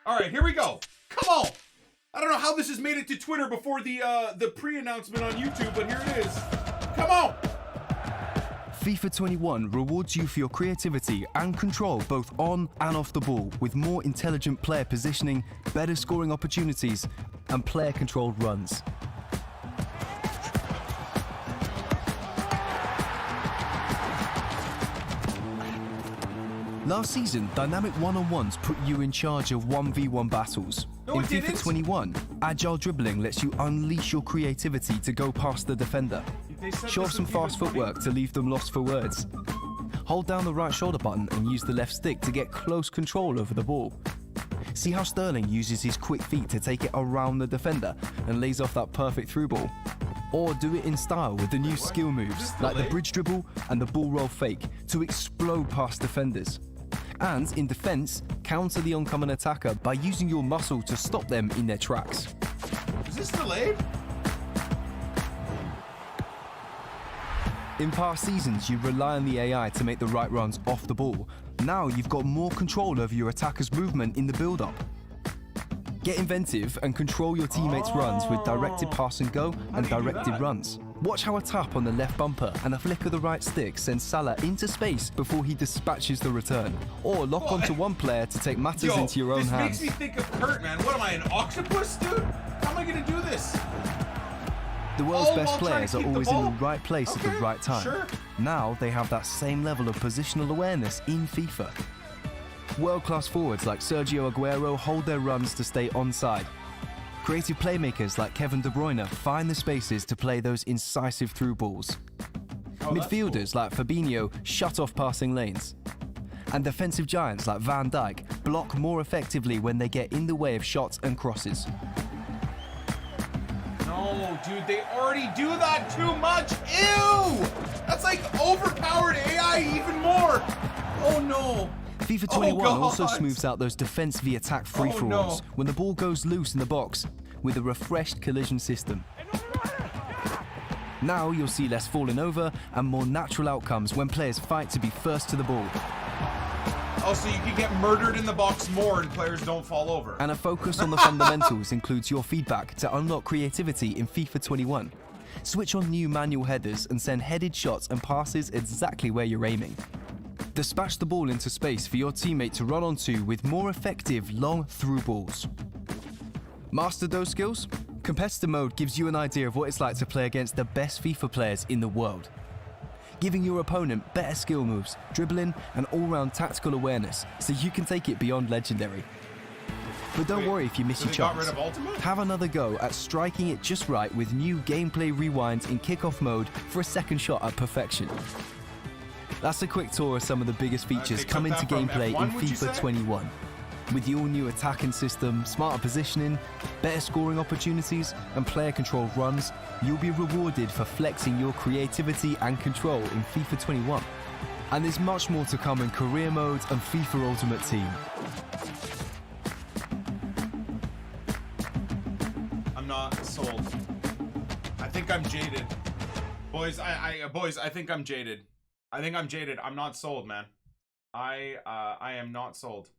All right, here we go. Come on. I don't know how this has made it to Twitter before the pre-announcement on YouTube, but here it is. Come on. FIFA 21 rewards you for your creativity and control both on and off the ball with more intelligent player positioning, better scoring opportunities, and player-controlled runs. Last season, dynamic one-on-ones put you in charge of 1v1 battles. No, in it FIFA didn't. 21, Agile dribbling lets you unleash your creativity to go past the defender. Show off some fast footwork to leave them lost for words. Hold down the right shoulder button and use the left stick to get close control over the ball. See how Sterling uses his quick feet to take it around the defender and lays off that perfect through ball. Or do it in style with the new skill moves like the bridge dribble and the ball roll fake to explode past defenders. And in defense, counter the oncoming attacker by using your muscle to stop them in their tracks. Is this delayed? In past seasons, you rely on the AI to make the right runs off the ball. Now you've got more control over your attacker's movement in the build-up. Get inventive and control your teammates' runs with directed pass and go and directed runs. Watch how a tap on the left bumper and a flick of the right stick sends Salah into space before he dispatches the return. Or lock onto one player to take matters into your own hands. This makes me think of Kurt, man. What am I, an octopus, dude? How am I gonna do this? The world's All best while trying players to are keep the always in the ball? right place at the right time. Sure. Now they have that same level of positional awareness in FIFA. World-class forwards like Sergio Aguero hold their runs to stay onside. Creative playmakers like Kevin De Bruyne find the spaces to play those incisive through balls. Midfielders like Fabinho shut off passing lanes. And defensive giants like Van Dijk block more effectively when they get in the way of shots and crosses. No, dude, they already do that too much. Ew! That's like overpowered AI even more. Oh no. FIFA 21 also God. smooths out those defense v attack free-for-alls when the ball goes loose in the box with a refreshed collision system. Now you'll see less falling over and more natural outcomes when players fight to be first to the ball. Oh, so you can get murdered in the box more and players don't fall over. And a focus on the fundamentals includes your feedback to unlock creativity in FIFA 21. Switch on new manual headers and send headed shots and passes exactly where you're aiming. Dispatch the ball into space for your teammate to run onto with more effective long through balls. Master those skills? Competitor mode gives you an idea of what it's like to play against the best FIFA players in the world, giving your opponent better skill moves, dribbling, and all-round tactical awareness so you can take it beyond legendary. But don't worry if you miss your got rid chance. of Ultimate? Have another go at striking it just right with new gameplay rewinds in kickoff mode for a second shot at perfection. That's a quick tour of some of the biggest features they took coming to that from gameplay F1, in would you FIFA say? 21. With the all-new attacking system, smarter positioning, better scoring opportunities, and player-controlled runs, you'll be rewarded for flexing your creativity and control in FIFA 21. And there's much more to come in career mode and FIFA Ultimate Team. I'm not sold. I think I'm jaded. Boys, boys, I think I'm jaded. I'm not sold, man. I am not sold.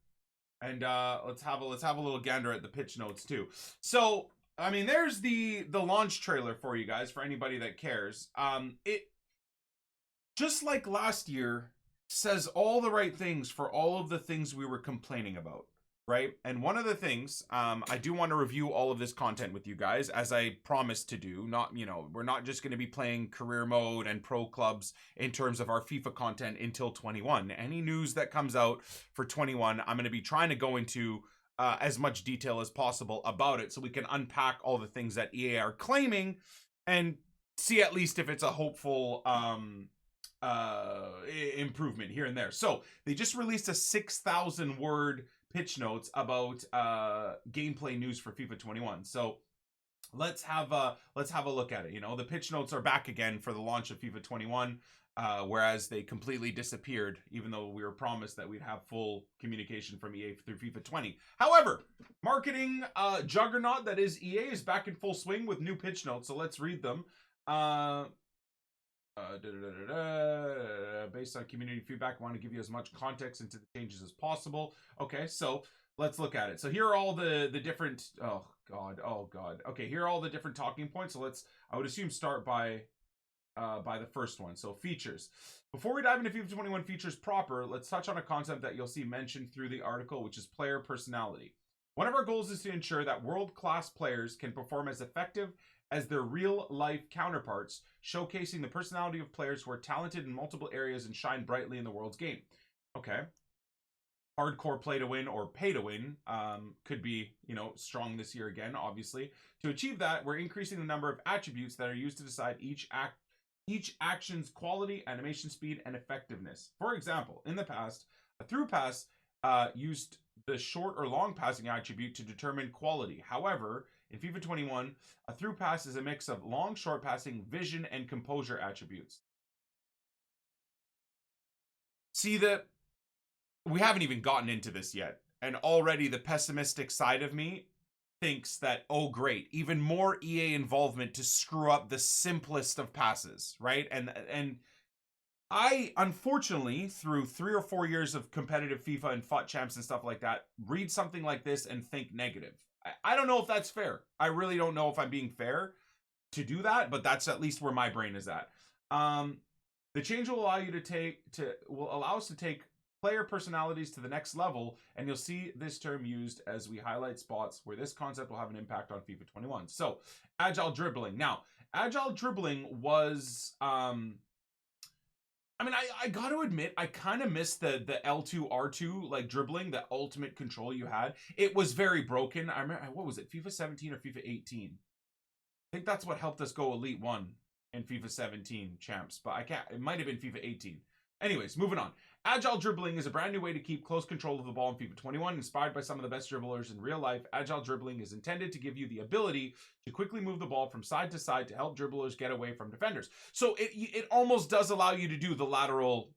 And let's have a little gander at the pitch notes too. So, I mean, there's the launch trailer for you guys, for anybody that cares. It, just like last year, says all the right things for all of the things we were complaining about, right? And one of the things, I do want to review all of this content with you guys, as I promised to do. Not, you know, we're not just going to be playing career mode and pro clubs in terms of our FIFA content until 21. Any news that comes out for 21, I'm going to be trying to go into as much detail as possible about it so we can unpack all the things that EA are claiming and see at least if it's a hopeful improvement here and there. So they just released a 6,000 word pitch notes about gameplay news for FIFA 21. So let's have a look at it. You know, the pitch notes are back again for the launch of FIFA 21, whereas they completely disappeared, even though we were promised that we'd have full communication from EA through FIFA 20. However, marketing juggernaut that is EA is back in full swing with new pitch notes. So let's read them. Based on community feedback, I want to give you as much context into the changes as possible. Okay, so let's look at it. So here are all the different, oh god. Okay, here are all the different talking points. So I would assume start by the first one. So features. Before we dive into FIFA 21 features proper, let's touch on a concept that you'll see mentioned through the article, which is player personality. One of our goals is to ensure that world-class players can perform as effective as their real-life counterparts, showcasing the personality of players who are talented in multiple areas and shine brightly in the world's game. Okay. Hardcore play to win or pay to win could be, strong this year again, obviously. To achieve that, we're increasing the number of attributes that are used to decide each action's quality, animation speed, and effectiveness. For example, in the past, a through pass used the short or long passing attribute to determine quality. However, in FIFA 21, a through pass is a mix of long, short passing, vision, and composure attributes. See, we haven't even gotten into this yet, and already the pessimistic side of me thinks that, oh great, even more EA involvement to screw up the simplest of passes, right? And I, unfortunately, through 3 or 4 years of competitive FIFA and FUT champs and stuff like that, read something like this and think negative. I don't know if that's fair. I really don't know if I'm being fair to do that, but that's at least where my brain is at. The change will allow us to take player personalities to the next level, and you'll see this term used as we highlight spots where this concept will have an impact on FIFA 21. So, Agile dribbling. Now, Agile dribbling was, I got to admit, I kind of missed the L2, R2, like dribbling, the ultimate control you had. It was very broken. I remember, what was it, FIFA 17 or FIFA 18? I think that's what helped us go Elite 1 in FIFA 17 champs, but it might have been FIFA 18. Anyways, moving on. Agile dribbling is a brand new way to keep close control of the ball in FIFA 21. Inspired by some of the best dribblers in real life, Agile dribbling is intended to give you the ability to quickly move the ball from side to side to help dribblers get away from defenders. So it almost does allow you to do the lateral,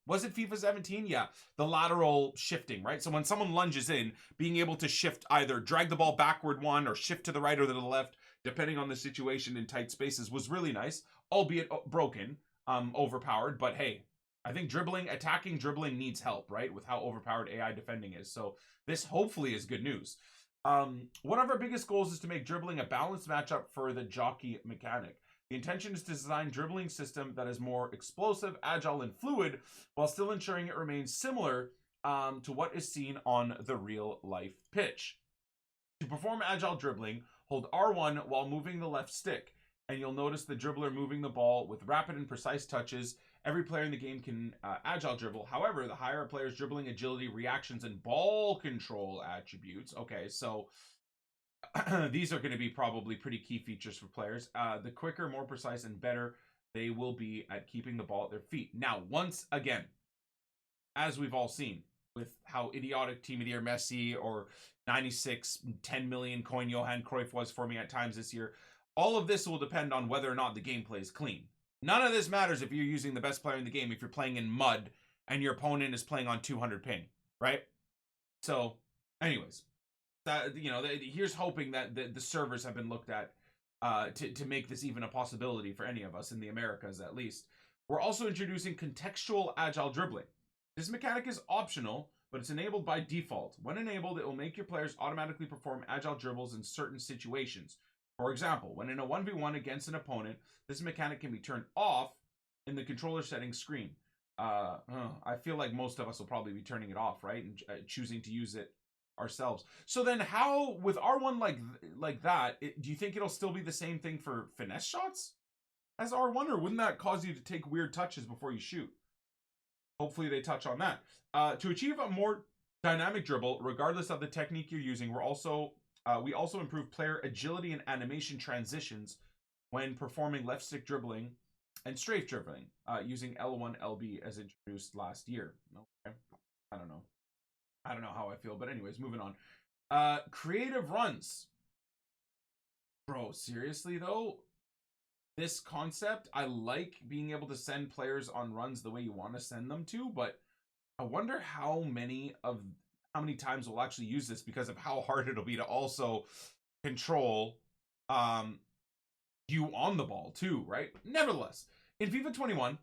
was it FIFA 17? Yeah, the lateral shifting, right? So when someone lunges in, being able to shift, either drag the ball backward one or shift to the right or to the left, depending on the situation in tight spaces, was really nice, albeit broken, overpowered, but hey, I think attacking dribbling needs help, right? With how overpowered AI defending is. So this hopefully is good news. One of our biggest goals is to make dribbling a balanced matchup for the jockey mechanic. The intention is to design dribbling system that is more explosive, agile, and fluid, while still ensuring it remains similar to what is seen on the real life pitch. To perform agile dribbling, hold R1 while moving the left stick, and you'll notice the dribbler moving the ball with rapid and precise touches. Every player in the game can agile dribble. However, the higher a player's dribbling, agility, reactions, and ball control attributes. Okay, so these are going to be probably pretty key features for players. The quicker, more precise, and better they will be at keeping the ball at their feet. Now, once again, as we've all seen, with how idiotic Team of the Year Messi or 96, 10 million coin Johan Cruyff was for me at times this year, all of this will depend on whether or not the gameplay is clean. None of this matters if you're using the best player in the game, if you're playing in mud and your opponent is playing on 200 ping, right? So, anyways, here's hoping that the servers have been looked at to make this even a possibility for any of us in the Americas, at least. We're also introducing contextual agile dribbling. This mechanic is optional, but it's enabled by default. When enabled, it will make your players automatically perform agile dribbles in certain situations. For example, when in a 1v1 against an opponent, this mechanic can be turned off in the controller settings screen. I feel like most of us will probably be turning it off, right? And choosing to use it ourselves. So then how, with R1 like that, do you think it'll still be the same thing for finesse shots as R1? Or wouldn't that cause you to take weird touches before you shoot? Hopefully they touch on that. To achieve a more dynamic dribble, regardless of the technique you're using, we also improve player agility and animation transitions when performing left stick dribbling and strafe dribbling using L1 LB as introduced last year. Okay. I don't know how I feel, but anyways, moving on. Creative runs. Bro, seriously though, this concept, I like being able to send players on runs the way you want to send them to, but I wonder how many times we'll actually use this because of how hard it'll be to also control you on the ball too, right? Nevertheless, in FIFA 21,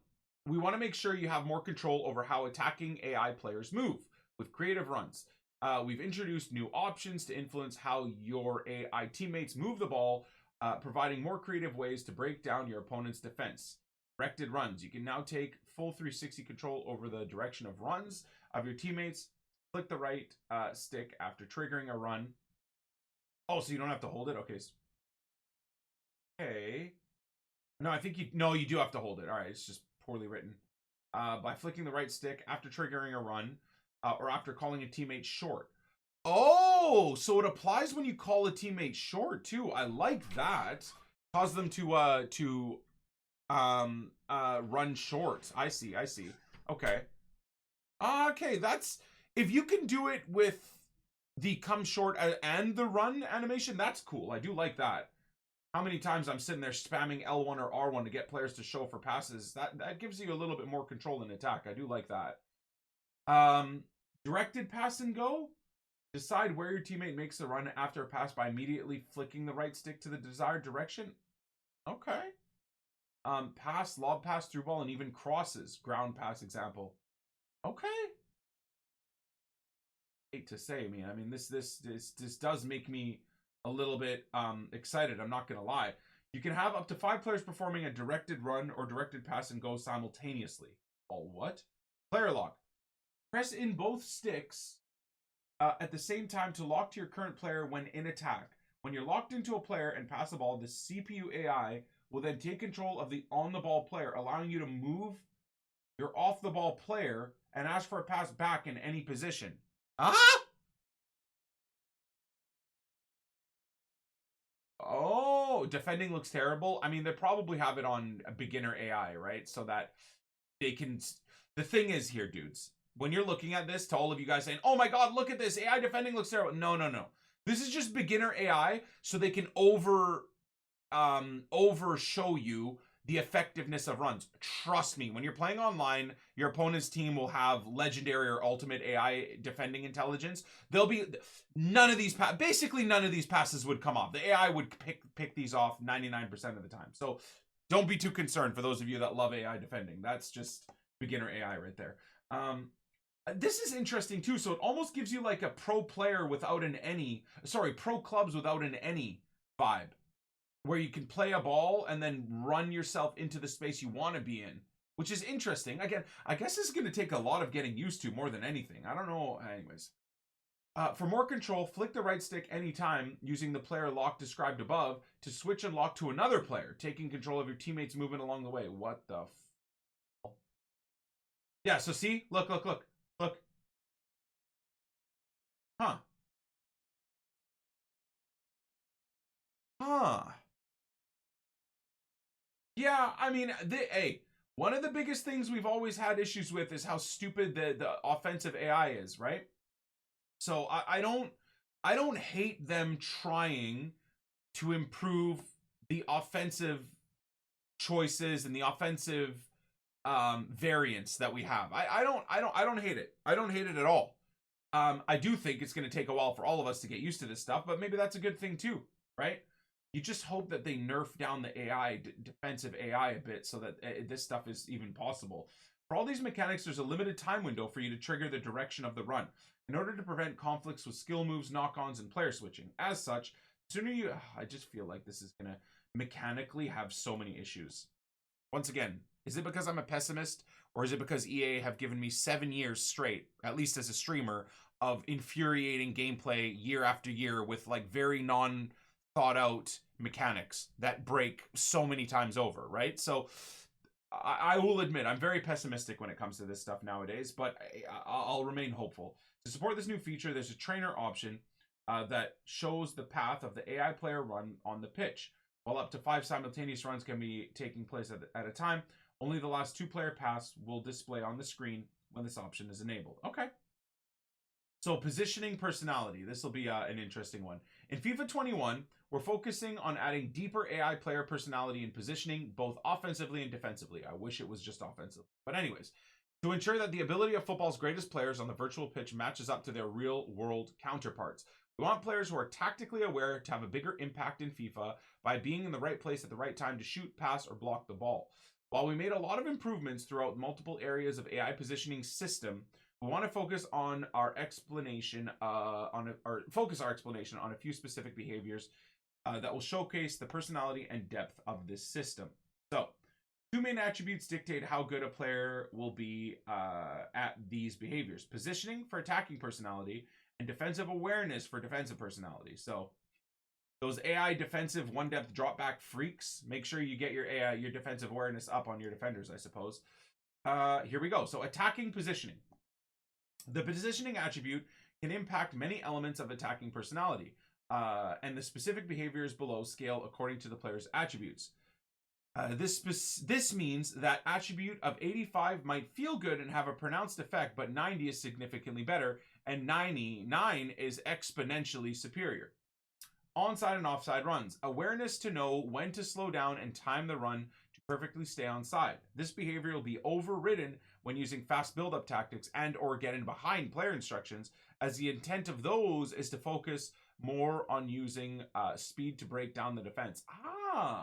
we want to make sure you have more control over how attacking AI players move with creative runs. We've introduced new options to influence how your AI teammates move the ball, providing more creative ways to break down your opponent's defense. Directed runs. You can now take full 360 control over the direction of runs of your teammates. Click the right stick after triggering a run. Oh, so you don't have to hold it? Okay. Okay. No, I think you do have to hold it. All right, it's just poorly written. By flicking the right stick after triggering a run or after calling a teammate short. Oh, so it applies when you call a teammate short too. I like that. Cause them to run short. I see. Okay. Okay, that's if you can do it with the come short and the run animation, that's cool. I do like that. How many times I'm sitting there spamming L1 or R1 to get players to show for passes. That gives you a little bit more control in attack. I do like that. Directed pass and go. Decide where your teammate makes the run after a pass by immediately flicking the right stick to the desired direction. Okay. Pass, lob pass, through ball, and even crosses. Ground pass example. Okay. Hate to say, man. I mean, this does make me a little bit excited. I'm not gonna lie. You can have up to 5 players performing a directed run or directed pass and go simultaneously. Oh, what? Player lock. Press in both sticks at the same time to lock to your current player when in attack. When you're locked into a player and pass the ball, the CPU AI will then take control of the on-the-ball player, allowing you to move your off-the-ball player and ask for a pass back in any position. Oh, defending looks terrible. I mean, they probably have it on a beginner AI, right? So that they can... The thing is here, dudes, when you're looking at this, to all of you guys saying, oh my god, look at this, AI defending looks terrible. No. This is just beginner AI, so they can over show you the effectiveness of runs. Trust me, when you're playing online, your opponent's team will have legendary or ultimate AI defending intelligence. There'll be none of these basically none of these passes would come off. The AI would pick these off 99% of the time. So don't be too concerned for those of you that love AI defending. That's just beginner AI right there. This is interesting too. So it almost gives you like a pro player without an any, pro clubs without an any vibe, where you can play a ball and then run yourself into the space you want to be in, which is interesting. Again, I guess this is going to take a lot of getting used to more than anything. I don't know. Anyways, for more control, flick the right stick anytime using the player lock described above to switch and lock to another player, taking control of your teammates' movement along the way. What the Yeah, so see? Look. Huh. Yeah, I mean, one of the biggest things we've always had issues with is how stupid the offensive AI is, right? So I don't hate them trying to improve the offensive choices and the offensive variants that we have. I don't hate it. I don't hate it at all. I do think it's going to take a while for all of us to get used to this stuff, but maybe that's a good thing too, right? You just hope that they nerf down the AI, defensive AI a bit, so that this stuff is even possible. For all these mechanics, there's a limited time window for you to trigger the direction of the run in order to prevent conflicts with skill moves, knock-ons, and player switching. As such, sooner you... I just feel like this is going to mechanically have so many issues. Once again, is it because I'm a pessimist, or is it because EA have given me 7 years straight, at least as a streamer, of infuriating gameplay year after year with like very non-thought out mechanics that break so many times over, right? So I will admit I'm very pessimistic when it comes to this stuff nowadays, but I'll remain hopeful. To support this new feature, there's a trainer option that shows the path of the AI player run on the pitch. While up to 5 simultaneous runs can be taking place at a time, only the last 2 player pass will display on the screen when this option is enabled. Okay. So positioning personality. This will be an interesting one. In FIFA 21, we're focusing on adding deeper AI player personality and positioning, both offensively and defensively. I wish it was just offensive. But anyways, to ensure that the ability of football's greatest players on the virtual pitch matches up to their real-world counterparts. We want players who are tactically aware to have a bigger impact in FIFA by being in the right place at the right time to shoot, pass, or block the ball. While we made a lot of improvements throughout multiple areas of AI positioning system, We want to focus on our explanation focus our explanation on a few specific behaviors that will showcase the personality and depth of this system. So, two main attributes dictate how good a player will be at these behaviors: positioning for attacking personality and defensive awareness for defensive personality. So, those AI defensive one depth drop back freaks, make sure you get your AI, your defensive awareness up on your defenders, I suppose. Here we go. So, attacking positioning. The positioning attribute can impact many elements of attacking personality, and the specific behaviors below scale according to the player's attributes. This means that attribute of 85 might feel good and have a pronounced effect, but 90 is significantly better, and 99 is exponentially superior. Onside and offside runs. Awareness to know when to slow down and time the run to perfectly stay onside. This behavior will be overridden when using fast build-up tactics and or getting behind player instructions, as the intent of those is to focus more on using speed to break down the defense.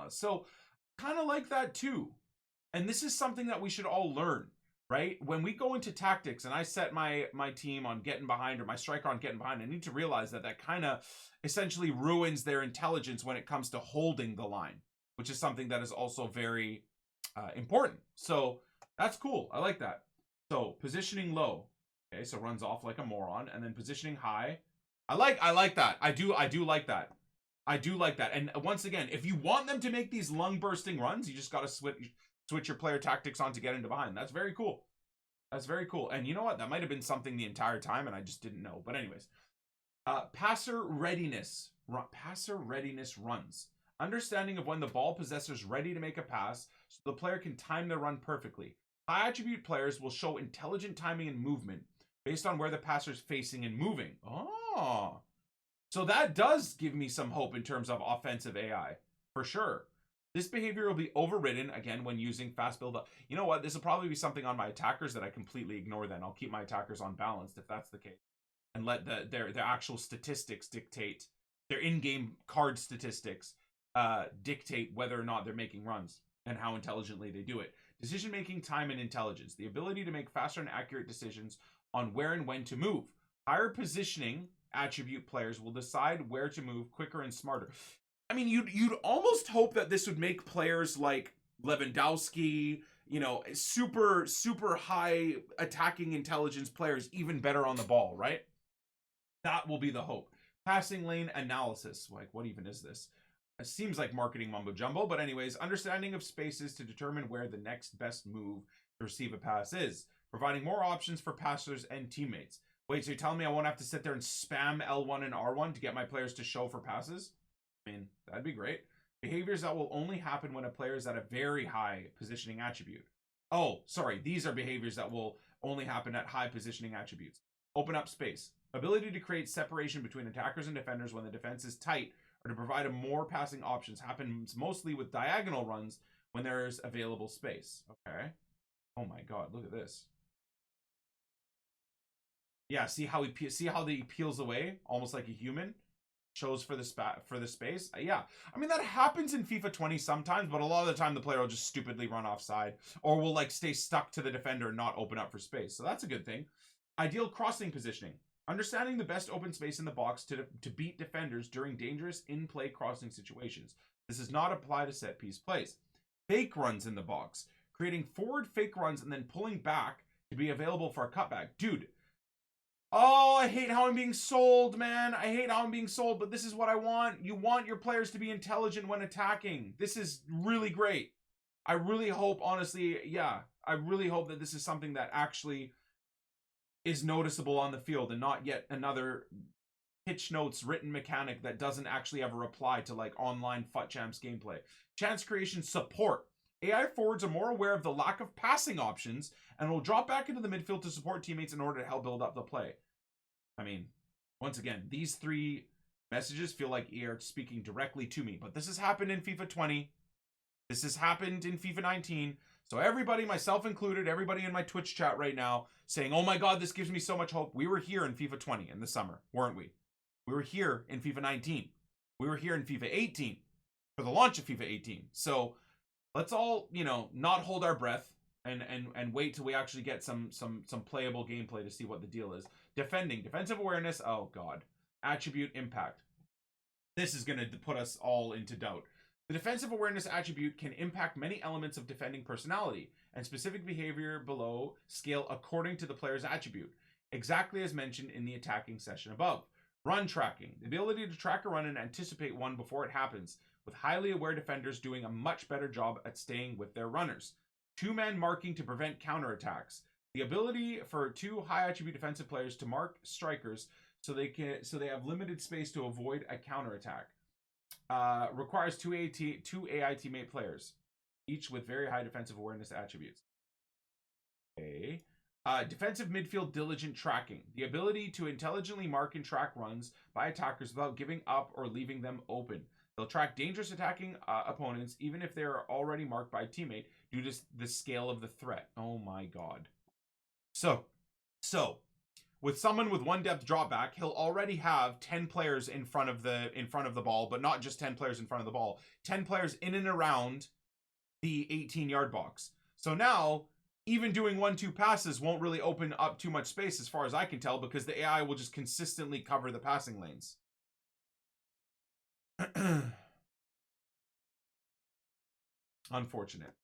So kind of like that too. And this is something that we should all learn, right? When we go into tactics and I set my team on getting behind, or my striker on getting behind, I need to realize that kind of essentially ruins their intelligence when it comes to holding the line, which is something that is also very important. So that's cool. I like that. So positioning low. Okay, so runs off like a moron, and then positioning high. I like that. I do like that. I do like that. And once again, if you want them to make these lung bursting runs, you just got to switch your player tactics on to get into behind. That's very cool. That's very cool. And you know what? That might have been something the entire time and I just didn't know. But anyways, passer readiness. Passer readiness runs. Understanding of when the ball possessor is ready to make a pass so the player can time the run perfectly. High attribute players will show intelligent timing and movement based on where the passer is facing and moving. Oh, so that does give me some hope in terms of offensive AI, for sure. This behavior will be overridden, again, when using fast build-up. You know what? This will probably be something on my attackers that I completely ignore then. I'll keep my attackers unbalanced if that's the case. And let their actual statistics dictate, their in-game card statistics dictate whether or not they're making runs and how intelligently they do it. Decision-making, time, and intelligence. The ability to make faster and accurate decisions on where and when to move. Higher positioning attribute players will decide where to move quicker and smarter. I mean, you'd almost hope that this would make players like Lewandowski, you know, super high attacking intelligence players even better on the ball, right? That will be the hope. Passing lane analysis. Like, what even is this? It seems like marketing mumbo jumbo, but anyways, understanding of spaces to determine where the next best move to receive a pass is, providing more options for passers and teammates. Wait, so you're telling me I won't have to sit there and spam L1 and R1 to get my players to show for passes? I mean, that'd be great. Behaviors that will only happen when a player is at a very high positioning attribute. Oh, sorry. These are behaviors that will only happen at high positioning attributes. Open up space. Ability to create separation between attackers and defenders when the defense is tight, or to provide a more passing options, happens mostly with diagonal runs when there's available space. Okay. Oh my god, look at this. Yeah, see how he peels away almost like a human? Shows for the space. Yeah, I mean that happens in FIFA 20 sometimes, but a lot of the time the player will just stupidly run offside, or will like stay stuck to the defender and not open up for space. So that's a good thing. Ideal crossing positioning. Understanding the best open space in the box to beat defenders during dangerous in-play crossing situations. This does not apply to set piece plays. Fake runs in the box. Creating forward fake runs and then pulling back to be available for a cutback. Dude. Oh, I hate how I'm being sold, man. I hate how I'm being sold, but this is what I want. You want your players to be intelligent when attacking. This is really great. I really hope, honestly, yeah, I really hope that this is something that actually is noticeable on the field and not yet another pitch notes written mechanic that doesn't actually ever apply to like online FUT Champs gameplay. Chance creation support. AI forwards are more aware of the lack of passing options and will drop back into the midfield to support teammates in order to help build up the play. I mean, once again, these three messages feel like EA are speaking directly to me, but this has happened in FIFA 20. This has happened in FIFA 19. So everybody, myself included, everybody in my Twitch chat right now saying, oh my god, this gives me so much hope. We were here in FIFA 20 in the summer, weren't we? We were here in FIFA 19. We were here in FIFA 18 for the launch of FIFA 18. So let's all, you know, not hold our breath. and wait till we actually get some playable gameplay to see what the deal is. Defending, defensive awareness. Oh god, attribute impact. This is going to put us all into doubt. The defensive awareness attribute can impact many elements of defending personality, and specific behavior below scale according to the player's attribute, exactly as mentioned in the attacking session above. Run tracking, the ability to track a run and anticipate one before it happens, with highly aware defenders doing a much better job at staying with their runners. Two-man marking to prevent counterattacks, the ability for two high attribute defensive players to mark strikers so they have limited space to avoid a counterattack. Requires two AI teammate players, each with very high defensive awareness attributes. Okay. Defensive midfield diligent tracking, the ability to intelligently mark and track runs by attackers without giving up or leaving them open. They'll track dangerous attacking opponents even if they are already marked by a teammate due to the scale of the threat. Oh my god. So with someone with one depth drop back, he'll already have 10 players in front of the ball, but not just 10 players in front of the ball. 10 players in and around the 18-yard box. So now, even doing 1-2 passes won't really open up too much space as far as I can tell, because the AI will just consistently cover the passing lanes. Unfortunate.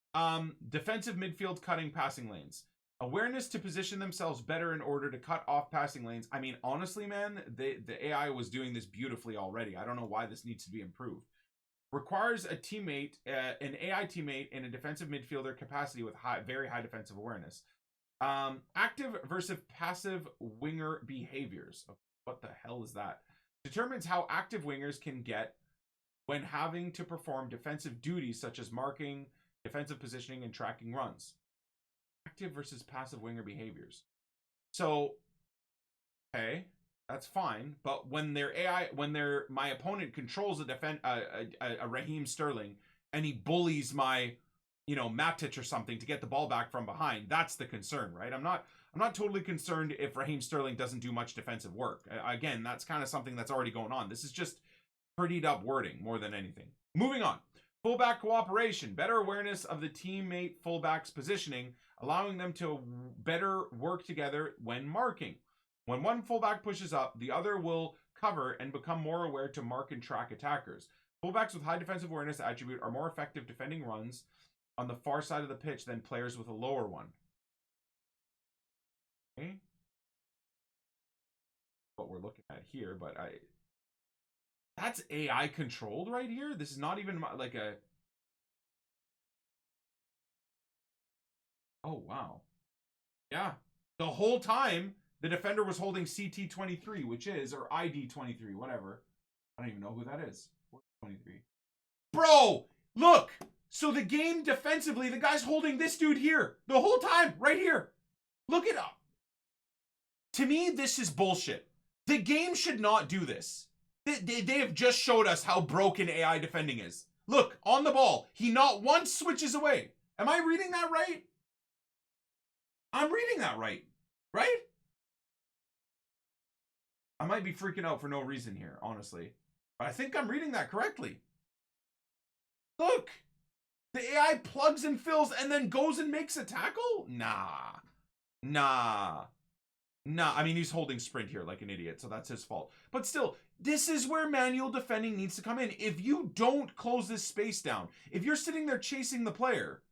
Defensive midfield cutting passing lanes. Awareness to position themselves better in order to cut off passing lanes. I mean, honestly, man, the AI was doing this beautifully already. I don't know why this needs to be improved. Requires a teammate, an AI teammate in a defensive midfielder capacity with very high defensive awareness. Active versus passive winger behaviors. What the hell is that? Determines how active wingers can get when having to perform defensive duties such as marking, defensive positioning, and tracking runs. Active versus passive winger behaviors. So, okay, that's fine. But when their AI, my opponent controls a Raheem Sterling and he bullies my, Matic or something to get the ball back from behind, that's the concern, right? I'm not totally concerned if Raheem Sterling doesn't do much defensive work. Again, that's kind of something that's already going on. This is just prettied up wording more than anything. Moving on. Fullback cooperation, better awareness of the teammate fullback's positioning, allowing them to better work together when marking. When one fullback pushes up, the other will cover and become more aware to mark and track attackers. Fullbacks with high defensive awareness attribute are more effective defending runs on the far side of the pitch than players with a lower one. Okay. What we're looking at here, but that's AI controlled right here. This is not even like a... Oh, wow. Yeah. The whole time, the defender was holding CT23, which is, or ID23, whatever. I don't even know who that is. 23. Bro, look. So the game defensively, the guy's holding this dude here. The whole time, right here. Look it up. To me, this is bullshit. The game should not do this. They have just showed us how broken AI defending is. Look, on the ball, he not once switches away. Am I reading that right? I'm reading that right, right? I might be freaking out for no reason here, honestly. But I think I'm reading that correctly. Look, the AI plugs and fills and then goes and makes a tackle? Nah. I mean, he's holding sprint here like an idiot, so that's his fault. But still, this is where manual defending needs to come in. If you don't close this space down, if you're sitting there chasing the player,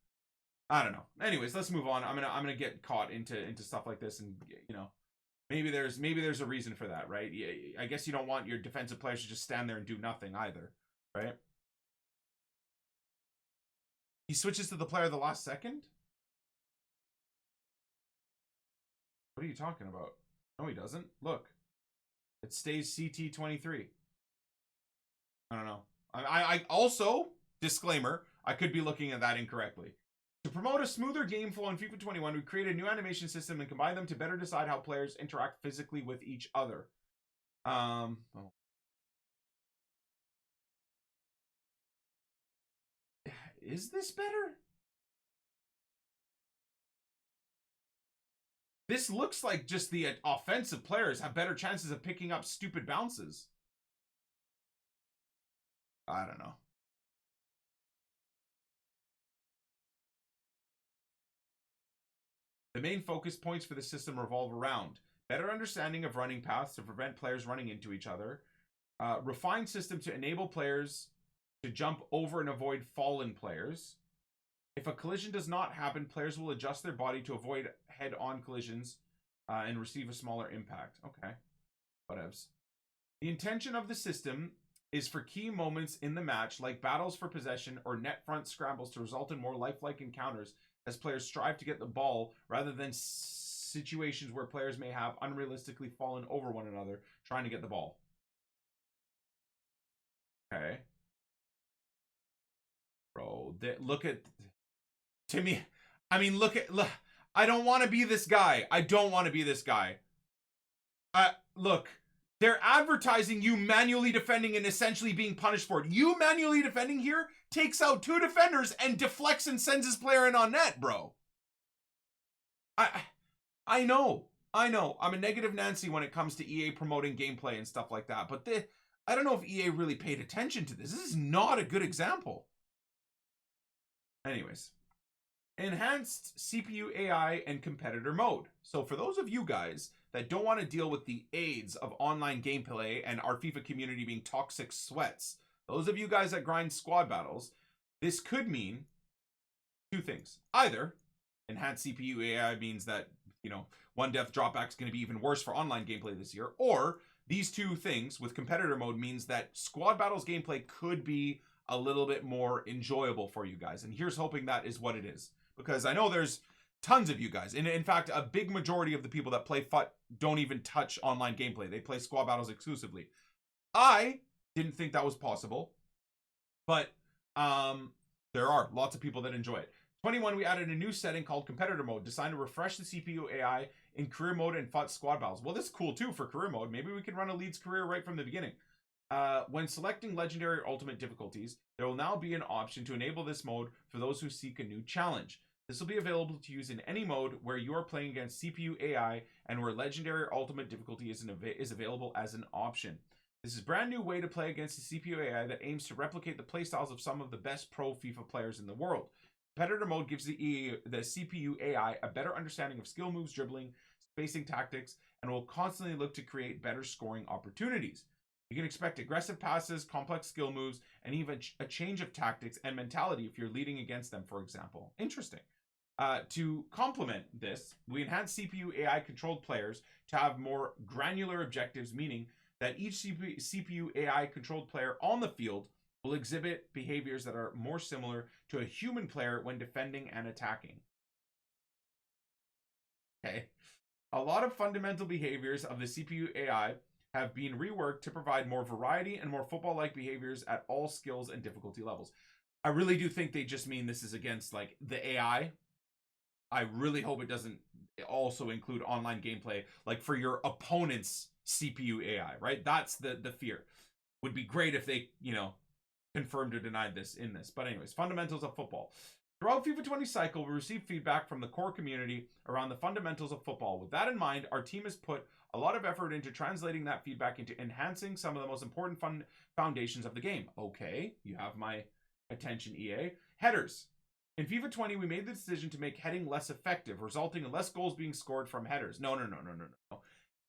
I don't know. Anyways, let's move on. I'm gonna get caught into stuff like this, and maybe there's a reason for that, right? I guess you don't want your defensive players to just stand there and do nothing either, right? He switches to the player the last second? What are you talking about? No, he doesn't. Look. It stays CT23. I don't know. I also, disclaimer, I could be looking at that incorrectly. To promote a smoother game flow in FIFA 21, we created a new animation system and combined them to better decide how players interact physically with each other. Is this better? This looks like just the offensive players have better chances of picking up stupid bounces. I don't know. The main focus points for the system revolve around better understanding of running paths to prevent players running into each other, refined system to enable players to jump over and avoid fallen players. If a collision does not happen, players will adjust their body to avoid head-on collisions and receive a smaller impact. Okay, whatevs. The intention of the system is for key moments in the match, like battles for possession or net front scrambles, to result in more lifelike encounters as players strive to get the ball, rather than situations where players may have unrealistically fallen over one another trying to get the ball. Okay. Bro, look at... To me, I mean, look, I don't want to be this guy. I don't want to be this guy. Look, they're advertising you manually defending and essentially being punished for it. You manually defending here takes out 2 defenders and deflects and sends his player in on net, bro. I know. I'm a negative Nancy when it comes to EA promoting gameplay and stuff like that. But I don't know if EA really paid attention to this. This is not a good example. Anyways. Enhanced CPU AI and competitor mode. So for those of you guys that don't want to deal with the aids of online gameplay and our FIFA community being toxic sweats, those of you guys that grind squad battles, this could mean 2 things. Either enhanced CPU AI means that, you know, 1 death dropback is going to be even worse for online gameplay this year, or these 2 things with competitor mode means that squad battles gameplay could be a little bit more enjoyable for you guys. And here's hoping that is what it is. Because I know there's tons of you guys. And in fact, a big majority of the people that play FUT don't even touch online gameplay. They play squad battles exclusively. I didn't think that was possible. But there are lots of people that enjoy it. 21, we added a new setting called competitor mode, designed to refresh the CPU AI in career mode and FUT squad battles. Well, this is cool too for career mode. Maybe we can run a leads career right from the beginning. When selecting legendary or ultimate difficulties, there will now be an option to enable this mode for those who seek a new challenge. This will be available to use in any mode where you are playing against CPU AI and where legendary or ultimate difficulty is available as an option. This is a brand new way to play against the CPU AI that aims to replicate the playstyles of some of the best pro FIFA players in the world. Competitor mode gives the CPU AI a better understanding of skill moves, dribbling, spacing tactics, and will constantly look to create better scoring opportunities. You can expect aggressive passes, complex skill moves, and even a change of tactics and mentality if you're leading against them, for example. Interesting. To complement this, we enhance CPU AI controlled players to have more granular objectives, meaning that each CPU AI controlled player on the field will exhibit behaviors that are more similar to a human player when defending and attacking. Okay. A lot of fundamental behaviors of the CPU AI have been reworked to provide more variety and more football-like behaviors at all skills and difficulty levels. I really do think they just mean this is against, like, the AI. I really hope it doesn't also include online gameplay, like for your opponent's CPU AI, right? That's the fear. Would be great if they, you know, confirmed or denied this in this. But anyways, fundamentals of football. Throughout FIFA 20 cycle, we receive feedback from the core community around the fundamentals of football. With that in mind, our team has put a lot of effort into translating that feedback into enhancing some of the most important foundations of the game. Okay, you have my attention, EA. Headers. In FIFA 20, we made the decision to make heading less effective, resulting in less goals being scored from headers. No.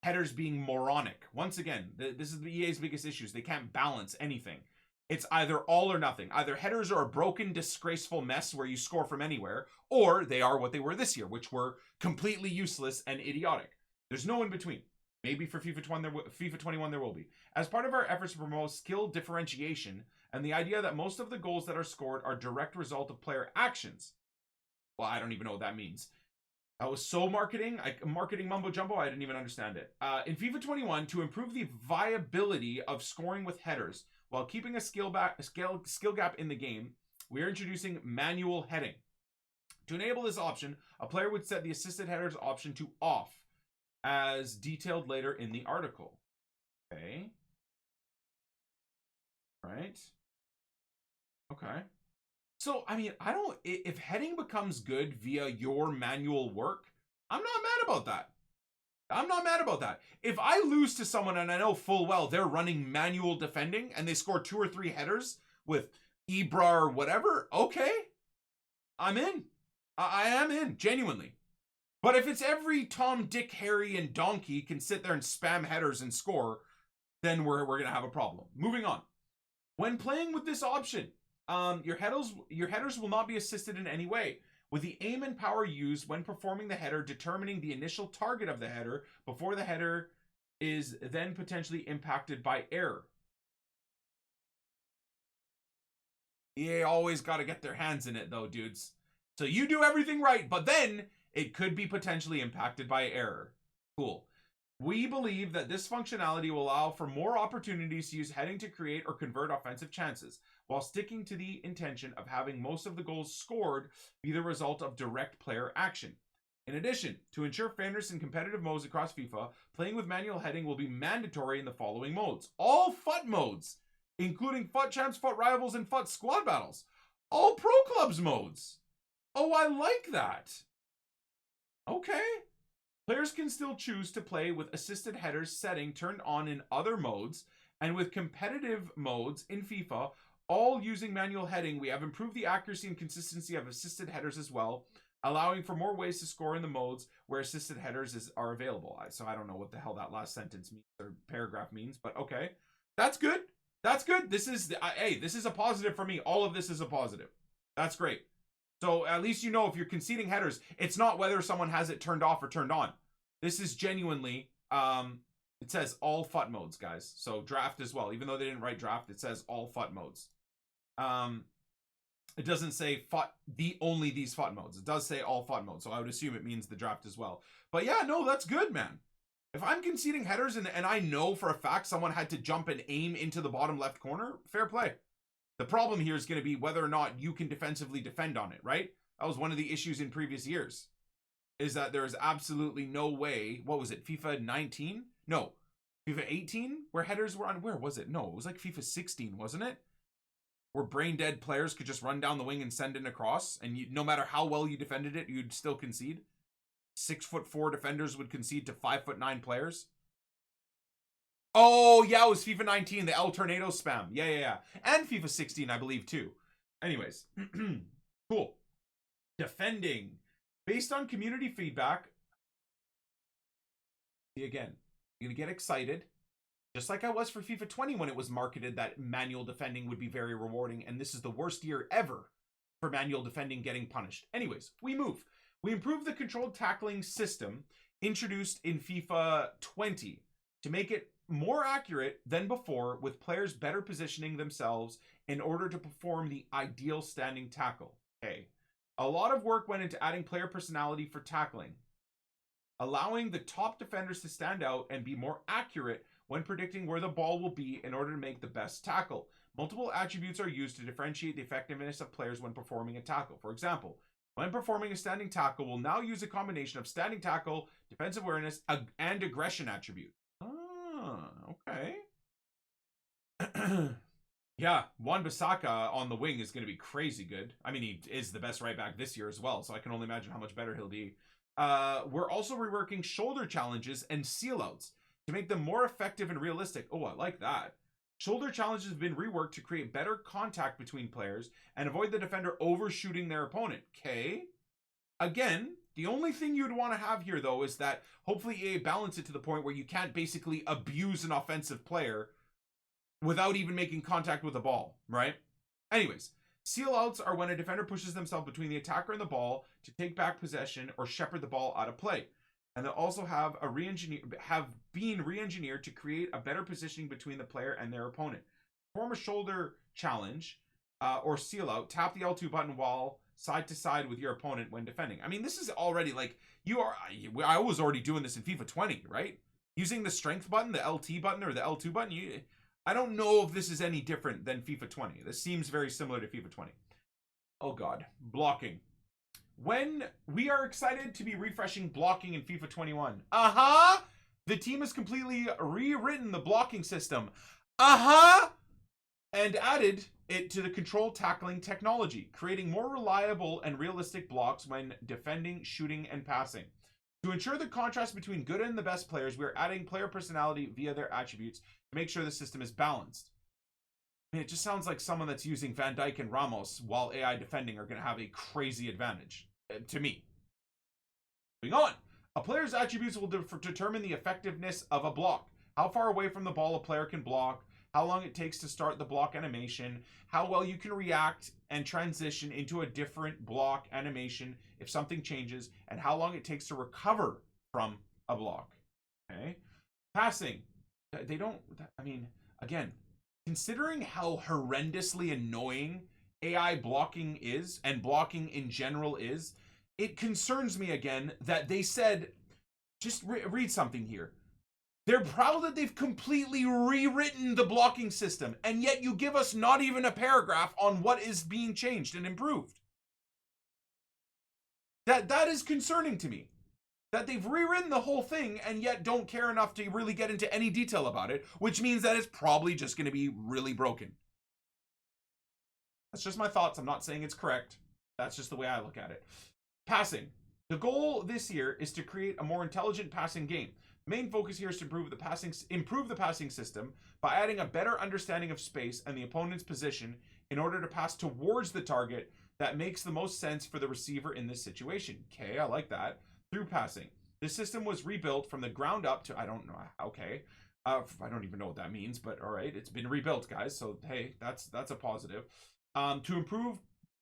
Headers being moronic. Once again, this is the EA's biggest issues. They can't balance anything. It's either all or nothing. Either headers are a broken, disgraceful mess where you score from anywhere, or they are what they were this year, which were completely useless and idiotic. There's no in between. Maybe for FIFA 21 there will be. As part of our efforts to promote skill differentiation and the idea that most of the goals that are scored are direct result of player actions. Well, I don't even know what that means. That was so marketing mumbo jumbo, I didn't even understand it. In FIFA 21, to improve the viability of scoring with headers while keeping a skill gap in the game, we are introducing manual heading. To enable this option, a player would set the assisted headers option to off, as detailed later in the article. Okay. Right. Okay. So, I mean, if heading becomes good via your manual work, I'm not mad about that. I'm not mad about that. If I lose to someone and I know full well they're running manual defending and they score 2 or 3 headers with Ibra or whatever, okay. I'm in. I am in, genuinely. But if it's every Tom, Dick, Harry, and Donkey can sit there and spam headers and score, then we're going to have a problem. Moving on. When playing with this option, your headers will not be assisted in any way, with the aim and power used when performing the header determining the initial target of the header before the header is then potentially impacted by error. EA always got to get their hands in it though, dudes. So you do everything right, but then it could be potentially impacted by error. Cool. We believe that this functionality will allow for more opportunities to use heading to create or convert offensive chances, while sticking to the intention of having most of the goals scored be the result of direct player action. In addition, to ensure fairness in competitive modes across FIFA, playing with manual heading will be mandatory in the following modes. All FUT modes, including FUT Champs, FUT Rivals, and FUT Squad Battles. All Pro Clubs modes. Oh, I like that. Okay. Players can still choose to play with assisted headers setting turned on in other modes, and with competitive modes in FIFA, all using manual heading, we have improved the accuracy and consistency of assisted headers as well, allowing for more ways to score in the modes where assisted headers are available. So I don't know what the hell that last sentence means or paragraph means, but okay. That's good. That's good. This is a positive for me. All of this is a positive. That's great. So at least you know if you're conceding headers, it's not whether someone has it turned off or turned on. This is genuinely, it says all FUT modes, guys. So draft as well. Even though they didn't write draft, it says all FUT modes. It doesn't say FUT, only these FUT modes. It does say all FUT modes. So I would assume it means the draft as well. But yeah, no, that's good, man. If I'm conceding headers and I know for a fact someone had to jump and aim into the bottom left corner, fair play. The problem here is going to be whether or not you can defensively defend on it, right? That was one of the issues in previous years, is that there is absolutely no way. What was it, FIFA 19? No, FIFA 18, where headers were on, where was it? No, it was like FIFA 16, wasn't it? Where brain dead players could just run down the wing and send it across, and no matter how well you defended it, you'd still concede. 6'4" defenders would concede to 5'9" players. Oh, yeah, it was FIFA 19, the El Tornado spam. Yeah. And FIFA 16, I believe, too. Anyways, cool. Defending. Based on community feedback, again, you're going to get excited. Just like I was for FIFA 20 when it was marketed that manual defending would be very rewarding, and this is the worst year ever for manual defending getting punished. Anyways, we move. We improved the controlled tackling system introduced in FIFA 20 to make it more accurate than before, with players better positioning themselves in order to perform the ideal standing tackle. Okay. A lot of work went into adding player personality for tackling, allowing the top defenders to stand out and be more accurate when predicting where the ball will be in order to make the best tackle. Multiple attributes are used to differentiate the effectiveness of players when performing a tackle. For example, when performing a standing tackle, we'll now use a combination of standing tackle, defensive awareness, and aggression attribute. Okay. Yeah, Wan-Bissaka on the wing is going to be crazy good. I mean, he is the best right back this year as well, so I can only imagine how much better he'll be. We're also reworking shoulder challenges and seal-outs to make them more effective and realistic. Oh, I like that. Shoulder challenges have been reworked to create better contact between players and avoid the defender overshooting their opponent. Okay. Again, the only thing you'd want to have here, though, is that hopefully EA balance it to the point where you can't basically abuse an offensive player without even making contact with the ball, right? Anyways, seal-outs are when a defender pushes themselves between the attacker and the ball to take back possession or shepherd the ball out of play. And they'll also have been re-engineered to create a better positioning between the player and their opponent. Perform a shoulder challenge or seal-out, tap the L2 button while side to side with your opponent when defending. I mean, this is already like, I was already doing this in FIFA 20, right? Using the strength button, the LT button or the L2 button, I don't know if this is any different than FIFA 20. This seems very similar to FIFA 20. Oh God, blocking. When we are excited to be refreshing blocking in FIFA 21. The team has completely rewritten the blocking system. And added it to the controlled tackling technology, creating more reliable and realistic blocks when defending, shooting, and passing. To ensure the contrast between good and the best players, we are adding player personality via their attributes to make sure the system is balanced. I mean, it just sounds like someone that's using Van Dijk and Ramos while AI defending are going to have a crazy advantage, to me. Moving on. A player's attributes will determine the effectiveness of a block. How far away from the ball a player can block, how long it takes to start the block animation, how well you can react and transition into a different block animation if something changes, and how long it takes to recover from a block. Okay. Passing. They don't, I mean, again, considering how horrendously annoying AI blocking is, and blocking in general is, it concerns me again that they said, just read something here. They're proud that they've completely rewritten the blocking system, and yet you give us not even a paragraph on what is being changed and improved. That is concerning to me. That they've rewritten the whole thing and yet don't care enough to really get into any detail about it, which means that it's probably just going to be really broken. That's just my thoughts. I'm not saying it's correct. That's just the way I look at it. Passing. The goal this year is to create a more intelligent passing game. Main focus here is to improve the passing system by adding a better understanding of space and the opponent's position in order to pass towards the target that makes the most sense for the receiver in this situation. Okay, I like that. Through passing. The system was rebuilt from the ground up to, I don't know, okay. I don't even know what that means, but all right, it's been rebuilt, guys. So, hey, that's a positive. To improve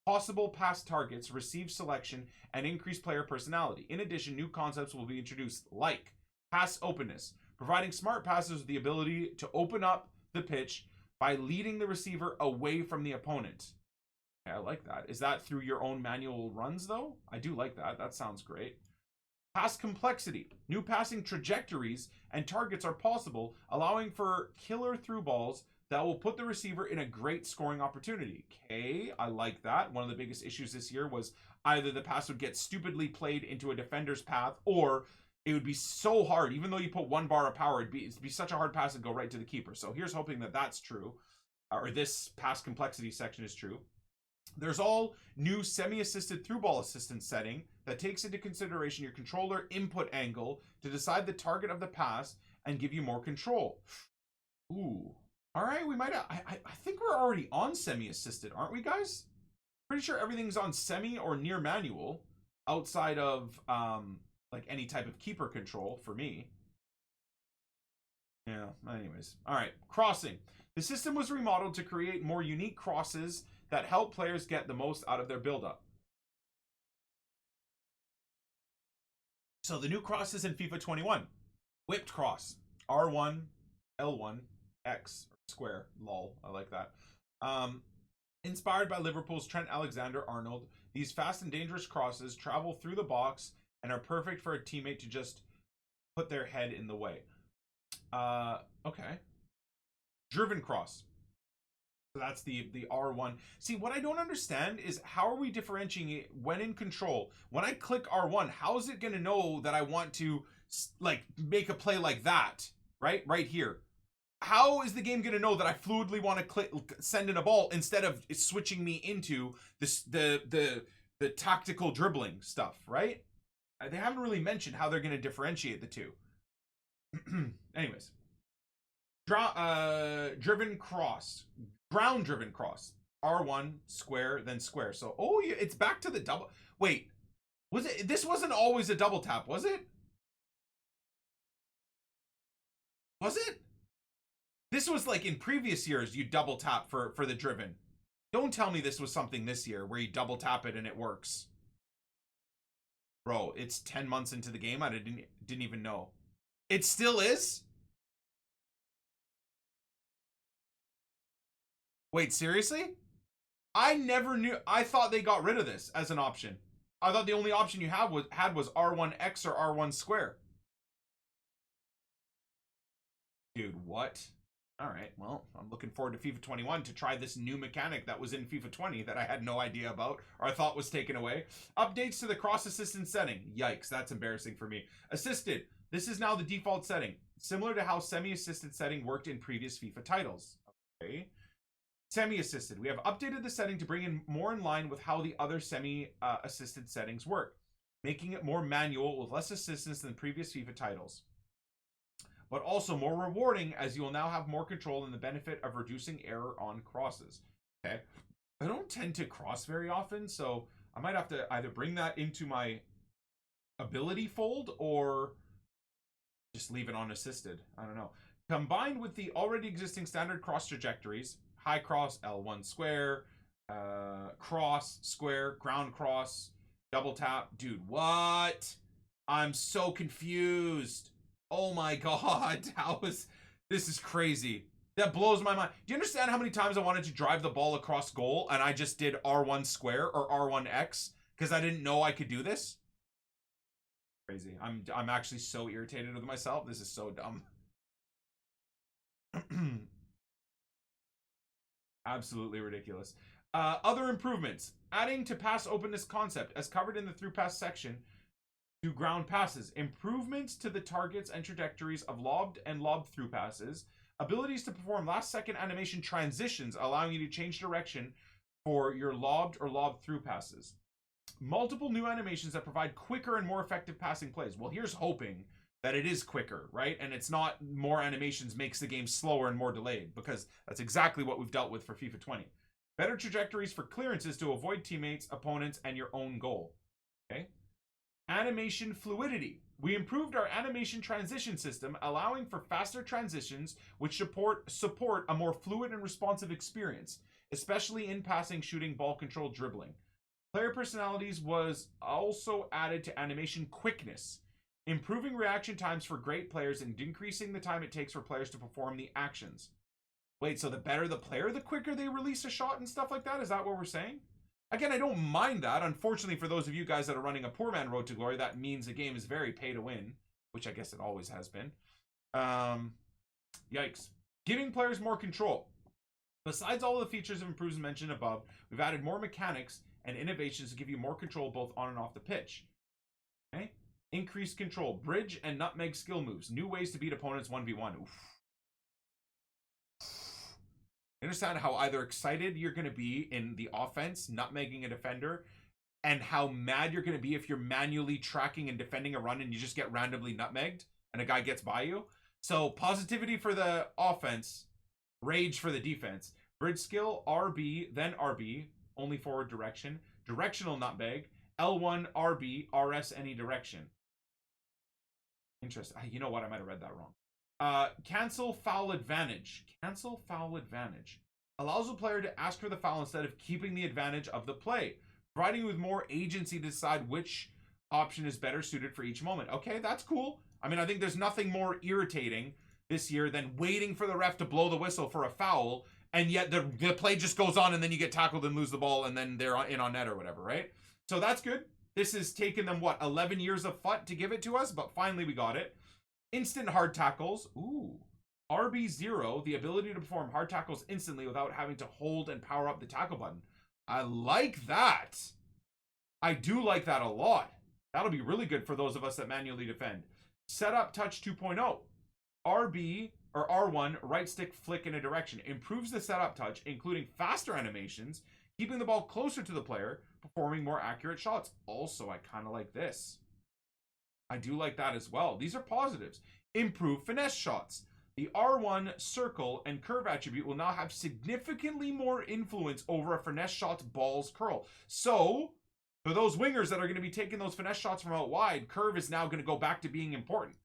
possible pass targets, receive selection, and increase player personality. In addition, new concepts will be introduced, like pass openness, providing smart passers with the ability to open up the pitch by leading the receiver away from the opponent. Okay, I like that. Is that through your own manual runs, though? I do like that. That sounds great. Pass complexity. New passing trajectories and targets are possible, allowing for killer through balls that will put the receiver in a great scoring opportunity. Okay, I like that. One of the biggest issues this year was either the pass would get stupidly played into a defender's path, or it would be so hard, even though you put 1 bar of power, it'd be such a hard pass to go right to the keeper. So here's hoping that that's true, or this pass complexity section is true. There's all new semi-assisted through ball assistance setting that takes into consideration your controller input angle to decide the target of the pass and give you more control. Ooh. All right, we might have, I think we're already on semi-assisted, aren't we, guys? Pretty sure everything's on semi or near manual outside of like any type of keeper control for me. Yeah, anyways. All right, crossing. The system was remodeled to create more unique crosses that help players get the most out of their build-up. So the new crosses in FIFA 21. Whipped cross. R1, L1, X, square, lol. I like that. Inspired by Liverpool's Trent Alexander-Arnold, these fast and dangerous crosses travel through the box and are perfect for a teammate to just put their head in the way. Okay. Driven cross. So that's the R1. See, what I don't understand is how are we differentiating it when in control? When I click R1, how is it going to know that I want to like make a play like that? Right here. How is the game going to know that I fluidly want to send in a ball instead of switching me into this the tactical dribbling stuff, right? They haven't really mentioned how they're going to differentiate the two. Anyways. Driven cross. Ground driven cross. R1, square, then square. So, oh, yeah, it's back to the double. Wait, was it? This wasn't always a double tap, was it? Was it? This was like in previous years, you double tap for the driven. Don't tell me this was something this year where you double tap it and it works. Bro, it's 10 months into the game. I didn't even know. It still is? Wait, seriously? I never knew. I thought they got rid of this as an option. I thought the only option you had was R1X or R1 square. Dude, what? All right, well, I'm looking forward to FIFA 21 to try this new mechanic that was in FIFA 20 that I had no idea about or I thought was taken away. Updates to the cross assistance setting. Yikes, that's embarrassing for me. Assisted. This is now the default setting, similar to how semi-assisted setting worked in previous FIFA titles. Okay. Semi-assisted. We have updated the setting to bring in more in line with how the other semi-assisted settings work, making it more manual with less assistance than previous FIFA titles, but also more rewarding as you will now have more control and the benefit of reducing error on crosses. Okay. I don't tend to cross very often, so I might have to either bring that into my ability fold, or just leave it unassisted. I don't know. Combined with the already existing standard cross trajectories, high cross, L1 square, cross, square, ground cross, double tap. Dude, what? I'm so confused. Oh my god. This is crazy. That blows my mind. Do you understand how many times I wanted to drive the ball across goal and I just did R1 square or R1X because I didn't know I could do this? Crazy. I'm actually so irritated with myself. This is so dumb. Absolutely ridiculous. Other improvements. Adding to pass openness concept as covered in the through pass section to ground passes. Improvements to the targets and trajectories of lobbed and lobbed through passes. Abilities to perform last second animation transitions, allowing you to change direction for your lobbed or lobbed through passes. Multiple new animations that provide quicker and more effective passing plays. Well, here's hoping that it is quicker, right? And it's not more animations makes the game slower and more delayed, because that's exactly what we've dealt with for FIFA 20. Better trajectories for clearances to avoid teammates, opponents, and your own goal. Okay. Animation fluidity. We improved our animation transition system, allowing for faster transitions, which support a more fluid and responsive experience, especially in passing, shooting, ball control, dribbling. Player personalities was also added to animation quickness, improving reaction times for great players and increasing the time it takes for players to perform the actions. Wait, so the better the player, the quicker they release a shot and stuff like that? Is that what we're saying? Again, I don't mind that. Unfortunately, for those of you guys that are running a poor man road to glory, that means the game is very pay to win, which I guess it always has been. Yikes. Giving players more control. Besides all the features and improvements mentioned above, we've added more mechanics and innovations to give you more control both on and off the pitch. Okay? Increased control. Bridge and nutmeg skill moves. New ways to beat opponents 1v1. Oof. Understand how either excited you're going to be in the offense, nutmegging a defender, and how mad you're going to be if you're manually tracking and defending a run and you just get randomly nutmegged and a guy gets by you. So positivity for the offense, rage for the defense. Bridge skill, RB, then RB, only forward direction. Directional nutmeg, L1, RB, RS any direction. Interesting. You know what? I might have read that wrong. Cancel foul advantage. Cancel foul advantage. Allows the player to ask for the foul instead of keeping the advantage of the play, providing you with more agency to decide which option is better suited for each moment. Okay, that's cool. I mean, I think there's nothing more irritating this year than waiting for the ref to blow the whistle for a foul, and yet the play just goes on and then you get tackled and lose the ball and then they're in on net or whatever, right? So that's good. This has taken them, what, 11 years of FUT to give it to us, but finally we got it. Instant hard tackles. Ooh. RB0, the ability to perform hard tackles instantly without having to hold and power up the tackle button. I like that. I do like that a lot. That'll be really good for those of us that manually defend. Setup touch 2.0. RB or R1, right stick flick in a direction. Improves the setup touch, including faster animations, keeping the ball closer to the player, performing more accurate shots. Also, I kind of like this. I do like that as well. These are positives. Improve finesse shots. The R1 circle and curve attribute will now have significantly more influence over a finesse shot's ball's curl. So, for those wingers that are going to be taking those finesse shots from out wide, curve is now going to go back to being important.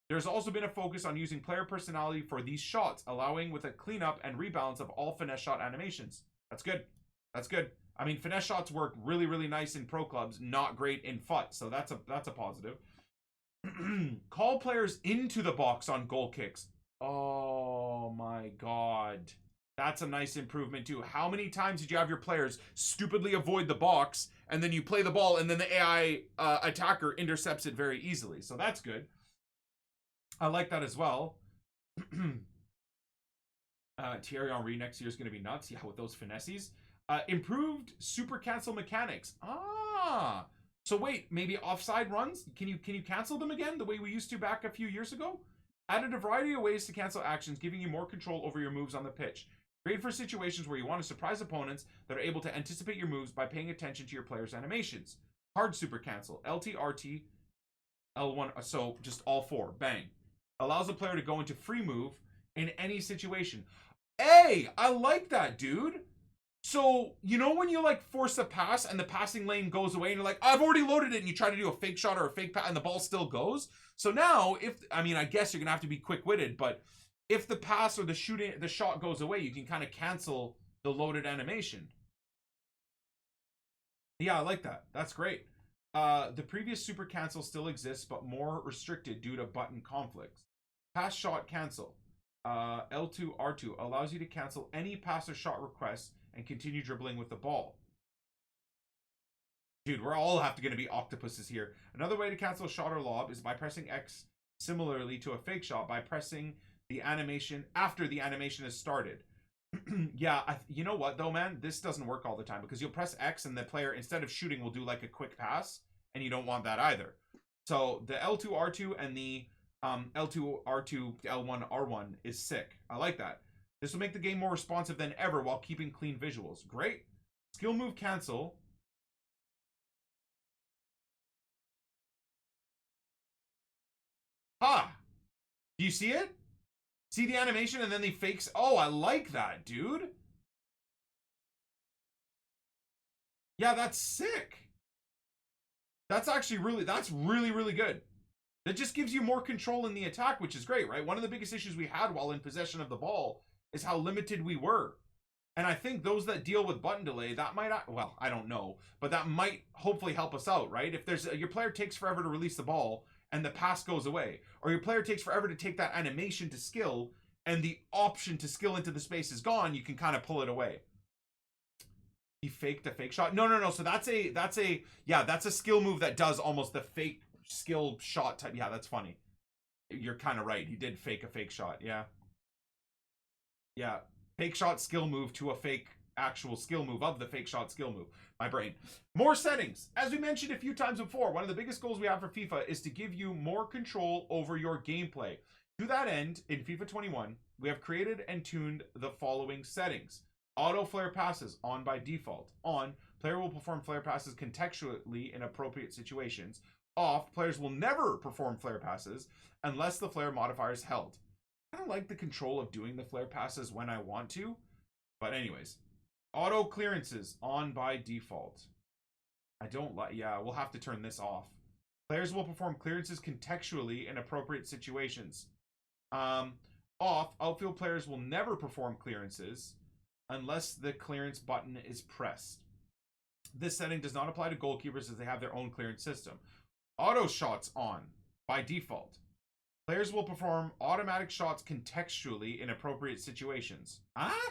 There's also been a focus on using player personality for these shots, allowing with a cleanup and rebalance of all finesse shot animations. That's good. That's good. I mean, finesse shots work really, really nice in pro clubs, not great in FUT, so that's a positive. Call players into the box on goal kicks. Oh my god. That's a nice improvement too. How many times did you have your players stupidly avoid the box and then you play the ball and then the AI attacker intercepts it very easily? So that's good. I like that as well. Thierry Henry next year is going to be nuts. Yeah, with those finesses. Improved super cancel mechanics. Ah. So wait, maybe offside runs? Can you cancel them again the way we used to back a few years ago? Added a variety of ways to cancel actions, giving you more control over your moves on the pitch. Great for situations where you want to surprise opponents that are able to anticipate your moves by paying attention to your player's animations. Hard super cancel. LT, RT, L1, so just all four. Bang. Allows the player to go into free move in any situation. Hey, I like that, dude. So, you know when you like force a pass and the passing lane goes away and you're like, I've already loaded it, and you try to do a fake shot or a fake pass and the ball still goes? So now, I guess you're gonna have to be quick-witted, but if the pass or the shot goes away, you can kind of cancel the loaded animation. Yeah, I like that. That's great. The previous super cancel still exists, but more restricted due to button conflicts. Pass shot cancel. L2 R2 allows you to cancel any pass or shot requests and continue dribbling with the ball. Dude, we're all going to be octopuses here. Another way to cancel a shot or lob is by pressing X, similarly to a fake shot, by pressing the animation after the animation has started. Yeah, you know what though, man? This doesn't work all the time because you'll press X and the player, instead of shooting, will do like a quick pass, and you don't want that either. So the L2 R2 and the L2 R2 L1 R1 is sick. I like that. This will make the game more responsive than ever while keeping clean visuals. Great. Skill move cancel. Ha! Do you see it? See the animation and then they fakes. Oh, I like that, dude. Yeah, that's sick. That's actually really good. That just gives you more control in the attack, which is great, right? One of the biggest issues we had while in possession of the ball is how limited we were. And I think those that deal with button delay, that might, well, I don't know, but that might hopefully help us out, right? If there's your player takes forever to release the ball and the pass goes away, or your player takes forever to take that animation to skill and the option to skill into the space is gone, you can kind of pull it away. He faked a fake shot. No. So that's a skill move that does almost the fake skill shot type. Yeah, that's funny. You're kind of right. He did fake a fake shot. Yeah. Yeah. Fake shot skill move to a fake actual skill move of the fake shot skill move. My brain. More settings. As we mentioned a few times before, one of the biggest goals we have for FIFA is to give you more control over your gameplay. To that end, in FIFA 21, we have created and tuned the following settings. Auto flare passes on by default. On, player will perform flare passes contextually in appropriate situations. Off, players will never perform flare passes unless the flare modifier is held. I don't like the control of doing the flare passes when I want to. But anyways, auto clearances on by default. I don't like, yeah, we'll have to turn this off. Players will perform clearances contextually in appropriate situations. Off, outfield players will never perform clearances unless the clearance button is pressed. This setting does not apply to goalkeepers as they have their own clearance system. Auto shots on by default. Players will perform automatic shots contextually in appropriate situations. Huh?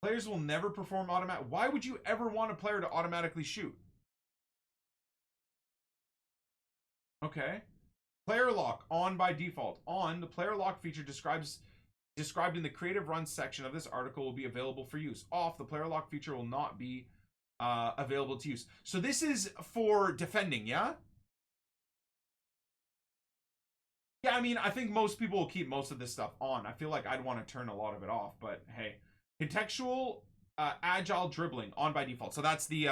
Players will never perform automatic. Why would you ever want a player to automatically shoot? Okay. Player lock on by default. On, the player lock feature described in the creative run section of this article will be available for use. Off, the player lock feature will not be available to use. So this is for defending, yeah? Yeah, I mean, I think most people will keep most of this stuff on. I feel like I'd want to turn a lot of it off, but hey. Contextual agile dribbling on by default. So that's the,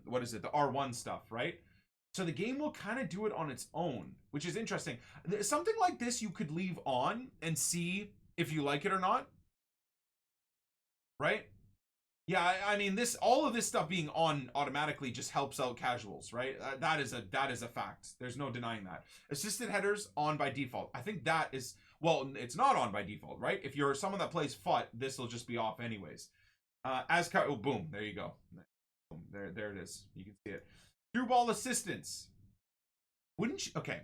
what is it? The R1 stuff, right? So the game will kind of do it on its own, which is interesting. Something like this you could leave on and see if you like it or not. Right? Yeah, I mean, all of this stuff being on automatically just helps out casuals, right? That is a fact. There's no denying that. Assisted headers on by default. I think that is, well, it's not on by default, right? If you're someone that plays FUT, this will just be off anyways. Oh, boom, there you go. Boom, there it is. You can see it. Through ball assistance. Wouldn't you? Okay.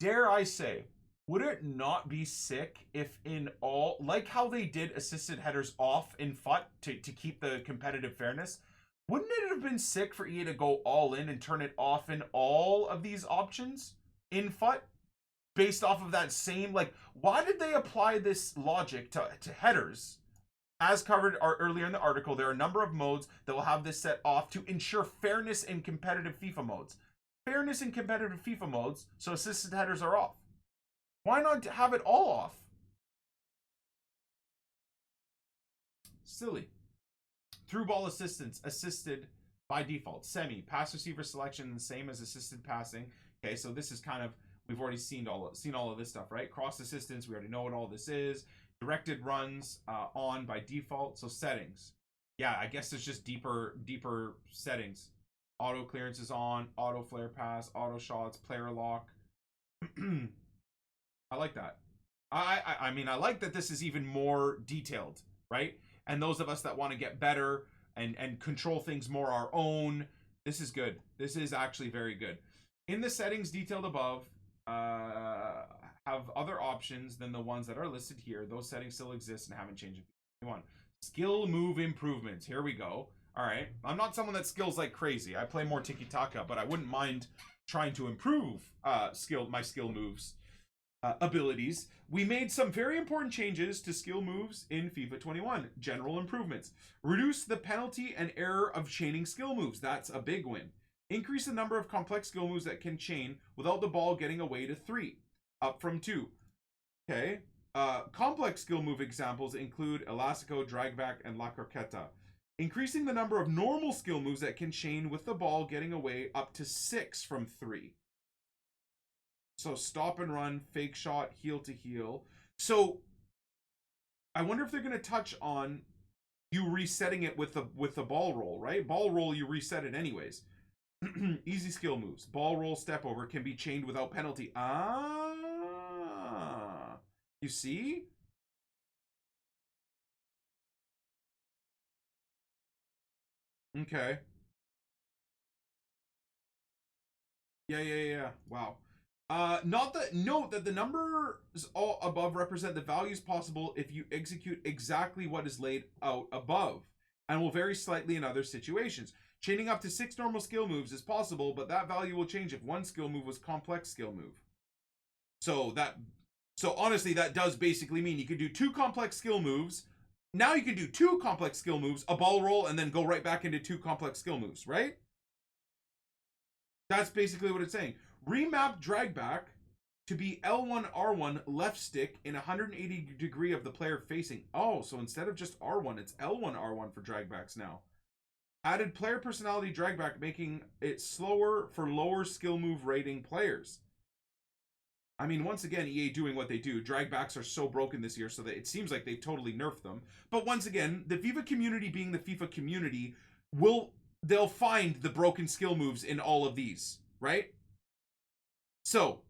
Dare I say, would it not be sick if in all, like how they did assisted headers off in FUT to keep the competitive fairness, wouldn't it have been sick for EA to go all in and turn it off in all of these options in FUT? Based off of that same, like, why did they apply this logic to headers? As covered earlier in the article, there are a number of modes that will have this set off to ensure fairness in competitive FIFA modes. Fairness in competitive FIFA modes, so assisted headers are off. Why not have it all off? Silly. Through ball assistance, assisted by default. Semi, pass receiver selection, the same as assisted passing. Okay, so this is kind of, we've already seen all of this stuff, right? Cross assistance, we already know what all this is. Directed runs on by default. So settings. Yeah, I guess it's just deeper settings. Auto clearance is on. Auto flare pass. Auto shots. Player lock. I like that. I mean, I like that this is even more detailed, right? And those of us that want to get better and control things more our own, this is good. This is actually very good. In the settings detailed above, have other options than the ones that are listed here. Those settings still exist and haven't changed. Skill move improvements. Here we go. All right. I'm not someone that skills like crazy. I play more tiki-taka, but I wouldn't mind trying to improve my skill moves abilities. We made some very important changes to skill moves in FIFA 21. General improvements. Reduce the penalty and error of chaining skill moves. That's a big win. Increase the number of complex skill moves that can chain without the ball getting away to 3, up from 2. Okay. Complex skill move examples include Elastico, Dragback, and La Croqueta. Increasing the number of normal skill moves that can chain with the ball getting away up to 6 from 3. So stop and run, fake shot, heel to heel. So I wonder if they're going to touch on you resetting it with the ball roll, right? Ball roll, you reset it anyways. Easy skill moves. Ball roll, step over can be chained without penalty. You see? Okay. Yeah. Wow. Note that the numbers all above represent the values possible if you execute exactly what is laid out above, and will vary slightly in other situations. Chaining up to 6 normal skill moves is possible, but that value will change if one skill move was complex skill move. So honestly, that does basically mean you could do 2 complex skill moves. Now you can do 2 complex skill moves, a ball roll, and then go right back into 2 complex skill moves, right? That's basically what it's saying. Remap drag back to be L1 R1 left stick in 180 degree of the player facing. Oh, so instead of just R1, it's L1 R1 for drag backs now. Added player personality drag back, making it slower for lower skill move rating players. I mean, once again, EA doing what they do. Drag backs are so broken this year, so that it seems like they've totally nerfed them. But once again, the FIFA community being the FIFA community, they'll find the broken skill moves in all of these, right? So,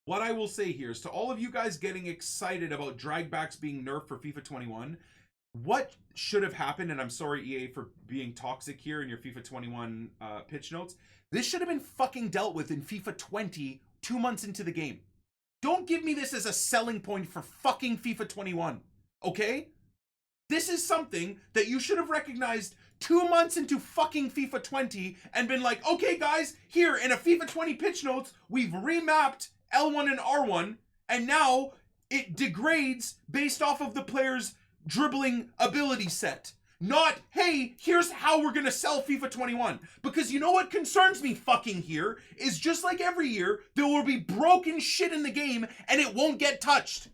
what I will say here is to all of you guys getting excited about dragbacks being nerfed for FIFA 21, what should have happened, and I'm sorry EA for being toxic here in your FIFA 21 pitch notes, this should have been fucking dealt with in FIFA 20 2 months into the game. Don't give me this as a selling point for fucking FIFA 21, okay? This is something that you should have recognized 2 months into fucking FIFA 20 and been like, okay guys, here in a FIFA 20 pitch notes, we've remapped L1 and R1, and now it degrades based off of the player's dribbling ability set. Not, hey, here's how we're gonna sell FIFA 21. Because you know what concerns me fucking here is just like every year, there will be broken shit in the game and it won't get touched.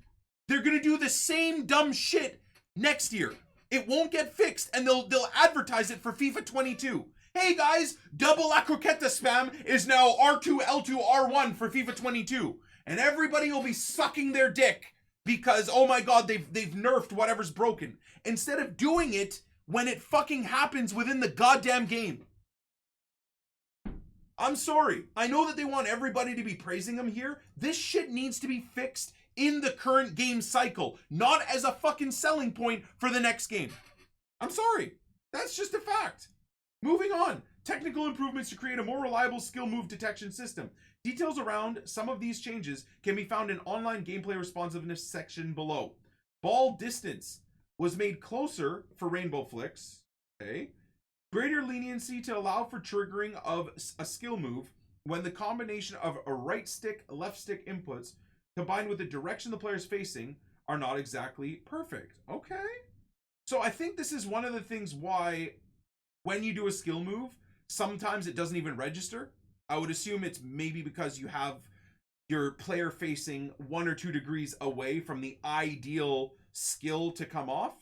They're gonna do the same dumb shit next year. It won't get fixed and they'll advertise it for FIFA 22. Hey guys, double La Croqueta spam is now R2, L2, R1 for FIFA 22. And everybody will be sucking their dick because, oh my god, they've nerfed whatever's broken. Instead of doing it when it fucking happens within the goddamn game. I'm sorry. I know that they want everybody to be praising them here. This shit needs to be fixed in the current game cycle, not as a fucking selling point for the next game. I'm sorry. That's just a fact. Moving on. Technical improvements to create a more reliable skill move detection system. Details around some of these changes can be found in online gameplay responsiveness section below. Ball distance was made closer for rainbow flicks. Okay. Greater leniency to allow for triggering of a skill move when the combination of a right stick, left stick inputs combined with the direction the player is facing are not exactly perfect. Okay. So I think this is one of the things why when you do a skill move, sometimes it doesn't even register. I would assume it's maybe because you have your player facing 1 or 2 degrees away from the ideal skill to come off,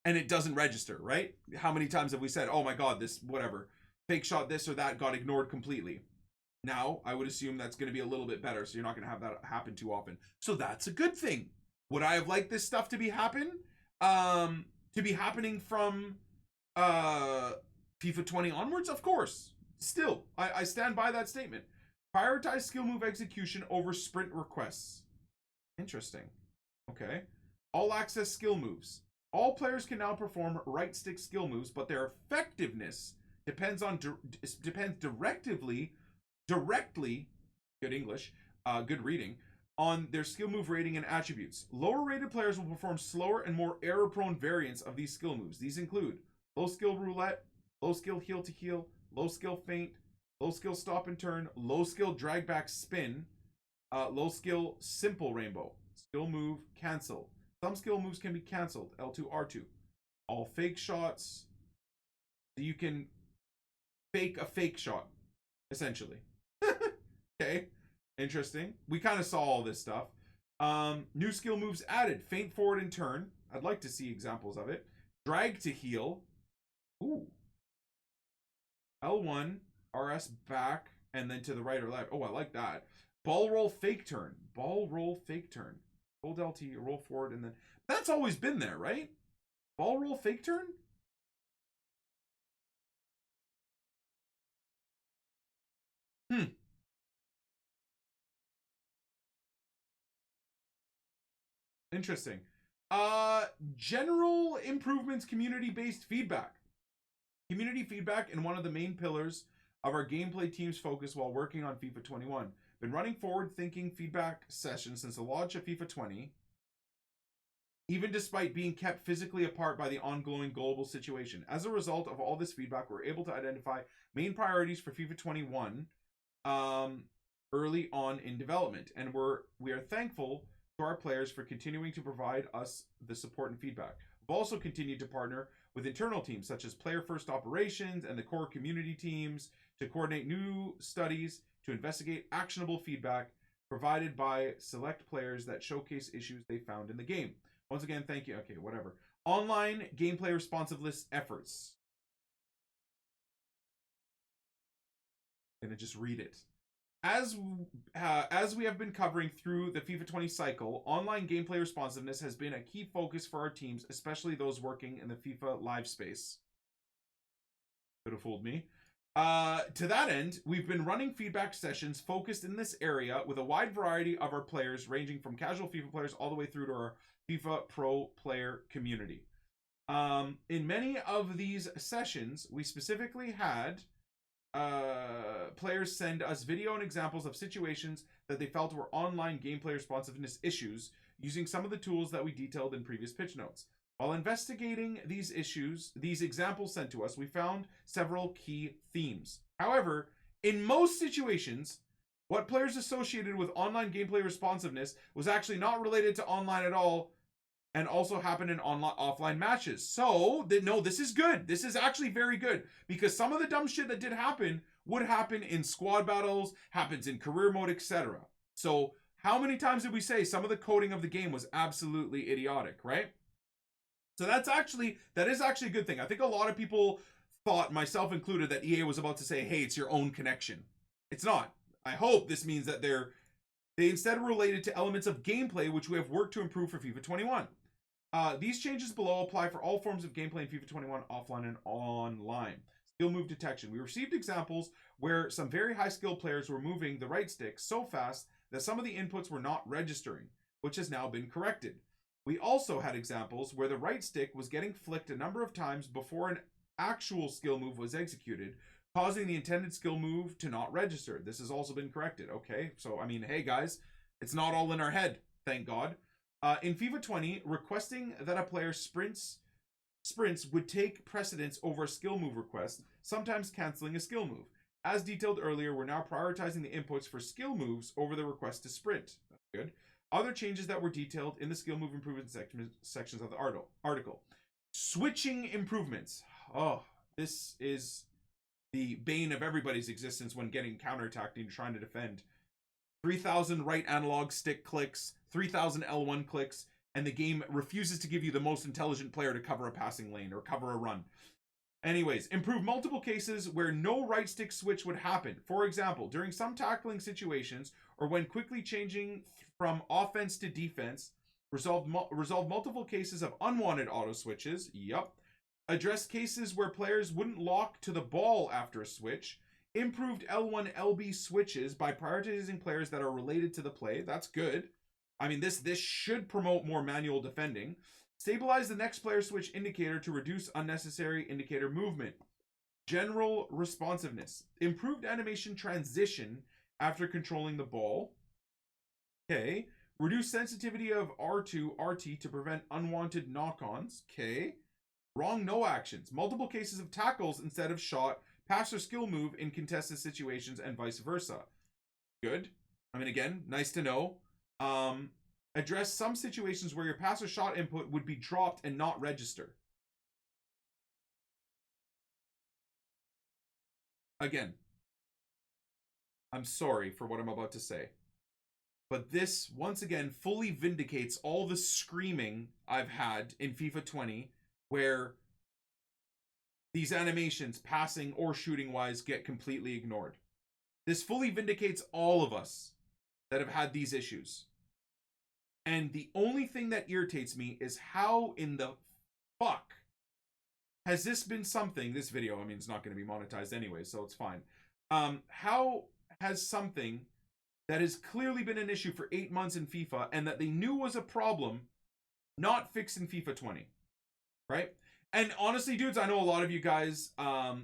and it doesn't register, right? How many times have we said, oh my god, this whatever fake shot this or that got ignored completely? Now I would assume that's going to be a little bit better, so you're not going to have that happen too often. So that's a good thing. Would I have liked this stuff to be happening from FIFA 20 onwards? Of course. Still, I stand by that statement. Prioritize skill move execution over sprint requests. Interesting. Okay. All access skill moves. All players can now perform right stick skill moves, but their effectiveness depends directly, good English, good reading, on their skill move rating and attributes. Lower rated players will perform slower and more error prone variants of these skill moves. These include low skill roulette, low skill heel to heel, low skill feint, low skill stop and turn, low skill drag back spin, low skill simple rainbow, skill move cancel. Some skill moves can be canceled, L2, R2. All fake shots, you can fake a fake shot, essentially. Okay, interesting. We kind of saw all this stuff. New skill moves added, feint forward and turn. I'd like to see examples of it. Drag to heal. Ooh. L1, RS back, and then to the right or left. Oh, I like that. Ball roll fake turn. Ball roll fake turn. Hold LT, roll forward, and then... That's always been there, right? Ball roll fake turn? Interesting. General improvements, community-based feedback. Community feedback in one of the main pillars of our gameplay team's focus while working on FIFA 21. Been running forward-thinking feedback sessions since the launch of FIFA 20, even despite being kept physically apart by the ongoing global situation. As a result of all this feedback, we're able to identify main priorities for FIFA 21 early on in development, and we are thankful to our players for continuing to provide us the support and feedback. We've also continued to partner with internal teams such as player first operations and the core community teams to coordinate new studies to investigate actionable feedback provided by select players that showcase issues they found in the game. Once again, thank you. Okay, whatever. Online gameplay responsiveness efforts. I'm gonna just read it. As we have been covering through the FIFA 20 cycle, online gameplay responsiveness has been a key focus for our teams, especially those working in the FIFA live space. Could have fooled me. To that end, we've been running feedback sessions focused in this area with a wide variety of our players, ranging from casual FIFA players all the way through to our FIFA Pro player community. In many of these sessions, we specifically had players send us video and examples of situations that they felt were online gameplay responsiveness issues using some of the tools that we detailed in previous pitch notes. While investigating these issues, these examples sent to us, we found several key themes. However, in most situations, what players associated with online gameplay responsiveness was actually not related to online at all, and also happened in offline matches. So, no, this is good. This is actually very good, because some of the dumb shit that did happen would happen in squad battles, happens in career mode, etc. So, how many times did we say some of the coding of the game was absolutely idiotic, right? So that is actually a good thing. I think a lot of people thought, myself included, that EA was about to say, hey, it's your own connection. It's not. I hope this means that they instead related to elements of gameplay which we have worked to improve for FIFA 21. These changes below apply for all forms of gameplay in FIFA 21, offline and online. Skill move detection. We received examples where some very high skilled players were moving the right stick so fast that some of the inputs were not registering, which has now been corrected. We also had examples where the right stick was getting flicked a number of times before an actual skill move was executed, causing the intended skill move to not register. This has also been corrected. Okay, so I mean, hey guys, it's not all in our head, thank God. In FIFA 20, requesting that a player sprints would take precedence over a skill move request, sometimes canceling a skill move. As detailed earlier, we're now prioritizing the inputs for skill moves over the request to sprint. That's good. Other changes that were detailed in the skill move improvement sections of the article. Switching improvements. Oh, this is the bane of everybody's existence when getting counterattacked and trying to defend. 3,000 right analog stick clicks, 3,000 L1 clicks, and the game refuses to give you the most intelligent player to cover a passing lane or cover a run. Anyways, improve multiple cases where no right stick switch would happen. For example, during some tackling situations or when quickly changing from offense to defense, Resolve multiple cases of unwanted auto switches. Yup. Address cases where players wouldn't lock to the ball after a switch. Improved L1 LB switches by prioritizing players that are related to the play. That's good. I mean, this should promote more manual defending. Stabilize the next player switch indicator to reduce unnecessary indicator movement. General responsiveness. Improved animation transition after controlling the ball. Okay. Reduce sensitivity of R2, RT to prevent unwanted knock-ons. Okay. Wrong no actions. Multiple cases of tackles instead of shot, pass or skill move in contested situations, and vice versa. Good. I mean, again, nice to know. Address some situations where your pass or shot input would be dropped and not register. Again, I'm sorry for what I'm about to say, but this, once again, fully vindicates all the screaming I've had in FIFA 20, where these animations, passing or shooting-wise, get completely ignored. This fully vindicates all of us that have had these issues. And the only thing that irritates me is how in the fuck has this been something, this video, I mean, it's not going to be monetized anyway, so it's fine. How has something that has clearly been an issue for 8 months in FIFA and that they knew was a problem not fixed in FIFA 20, right? And honestly, dudes, I know a lot of you guys are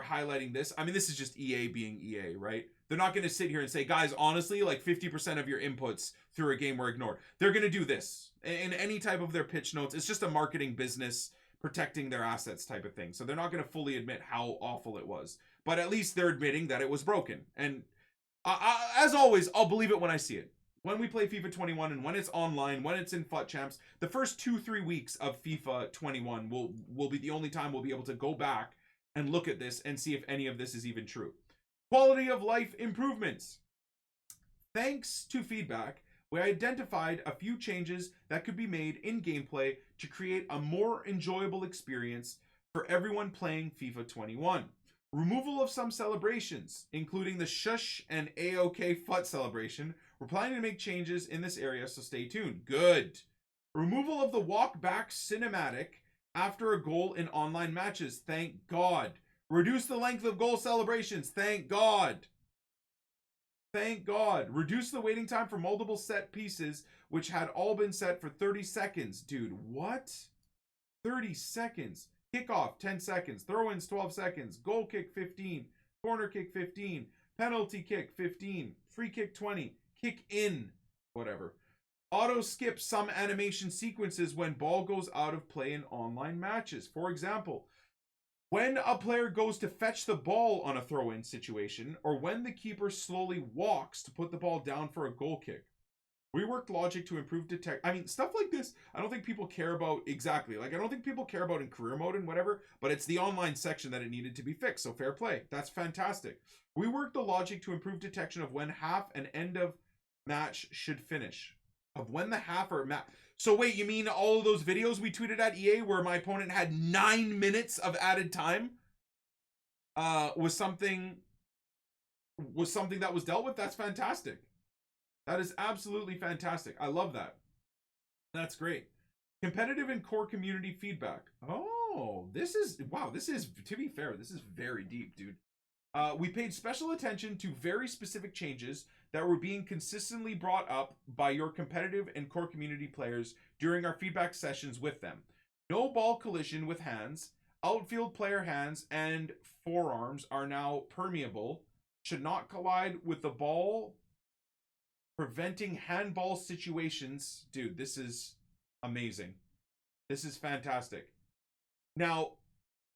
highlighting this. I mean, this is just EA being EA, right? They're not going to sit here and say, guys, honestly, like 50% of your inputs through a game were ignored. They're going to do this in any type of their pitch notes. It's just a marketing business protecting their assets type of thing. So they're not going to fully admit how awful it was. But at least they're admitting that it was broken. And as always, I'll believe it when I see it. When we play FIFA 21 and when it's online, when it's in FUT Champs, the first 2-3 weeks of FIFA 21 will be the only time we'll be able to go back and look at this and see if any of this is even true. Quality of life improvements. Thanks to feedback, we identified a few changes that could be made in gameplay to create a more enjoyable experience for everyone playing FIFA 21. Removal of some celebrations, including the Shush and AOK FUT celebration. We're planning to make changes in this area, so stay tuned. Good. Removal of the walk back cinematic after a goal in online matches. Thank God. Reduce the length of goal celebrations. Thank God. Thank God. Reduce the waiting time for multiple set pieces, which had all been set for 30 seconds. Dude, what? 30 seconds. Kickoff, 10 seconds. Throw-ins, 12 seconds. Goal kick, 15. Corner kick, 15. Penalty kick, 15. Free kick, 20. Kick in, whatever. Auto skip some animation sequences when ball goes out of play in online matches. For example, when a player goes to fetch the ball on a throw-in situation, or when the keeper slowly walks to put the ball down for a goal kick. Reworked logic to improve detect. I mean, stuff like this, I don't think people care about exactly. Like, I don't think people care about in career mode and whatever, but it's the online section that it needed to be fixed. So fair play. That's fantastic. Reworked the logic to improve detection of when half and end of match should finish. Of when the half or match. So wait, you mean all of those videos we tweeted at EA where my opponent had 9 minutes of added time? Was something that was dealt with? That's fantastic. That is absolutely fantastic. I love that. That's great. Competitive and core community feedback. Oh, this is, wow, this is, to be fair, this is very deep, dude. We paid special attention to very specific changes that were being consistently brought up by your competitive and core community players during our feedback sessions with them. No ball collision with hands. Outfield player hands and forearms are now permeable. Should not collide with the ball. Preventing handball situations. Dude, this is amazing. This is fantastic. Now,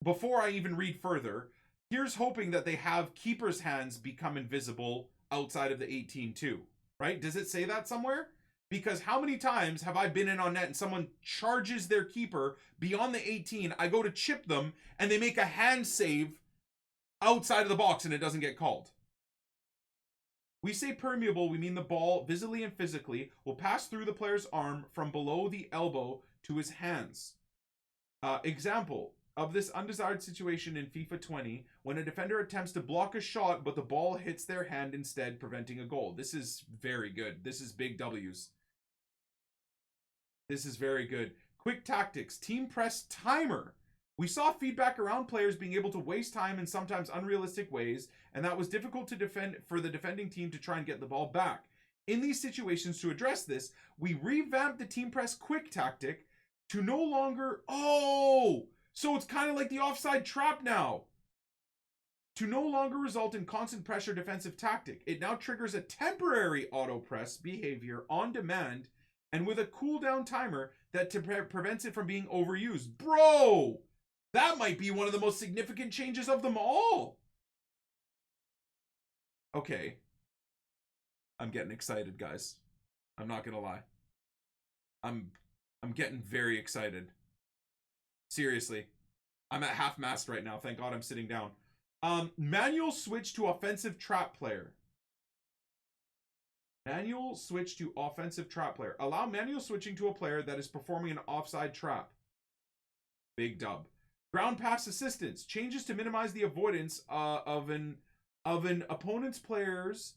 before I even read further, here's hoping that they have keeper's hands become invisible outside of the 18 too, right? Does it say that somewhere? Because how many times have I been in on net and someone charges their keeper beyond the 18, I go to chip them, and they make a hand save outside of the box and it doesn't get called? We say permeable, we mean the ball, visibly and physically, will pass through the player's arm from below the elbow to his hands. Example of this undesired situation in FIFA 20, when a defender attempts to block a shot, but the ball hits their hand instead, preventing a goal. This is very good. This is big W's. This is very good. Quick tactics. Team press timer. We saw feedback around players being able to waste time in sometimes unrealistic ways, and that was difficult to defend for the defending team to try and get the ball back. In these situations, to address this, we revamped the team press quick tactic to no longer... Oh! So it's kind of like the offside trap now. To no longer result in constant pressure defensive tactic. It now triggers a temporary auto press behavior on demand and with a cooldown timer that prevents it from being overused. Bro! That might be one of the most significant changes of them all. Okay. I'm getting excited, guys. I'm not gonna lie. I'm getting very excited. Seriously. I'm at half mast right now. Thank God I'm sitting down. Manual switch to offensive trap player. Manual switch to offensive trap player. Allow manual switching to a player that is performing an offside trap. Big dub. Ground pass assistance. Changes to minimize the avoidance of an opponent's players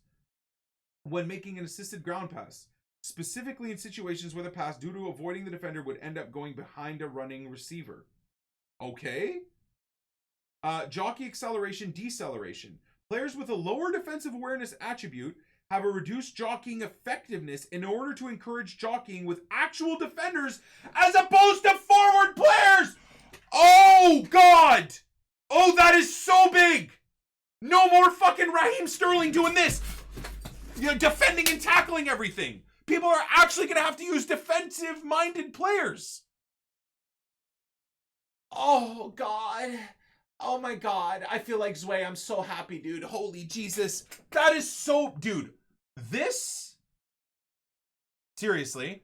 when making an assisted ground pass. Specifically in situations where the pass, due to avoiding the defender, would end up going behind a running receiver. Okay. Jockey acceleration, deceleration. Players with a lower defensive awareness attribute have a reduced jockeying effectiveness in order to encourage jockeying with actual defenders as opposed to forward players. Oh, God. Oh, that is so big. No more fucking Raheem Sterling doing this. You're defending and tackling everything. People are actually going to have to use defensive-minded players. Oh, God. Oh, my God. I feel like Zway. I'm so happy, dude. Holy Jesus. That is so... Dude, this... Seriously.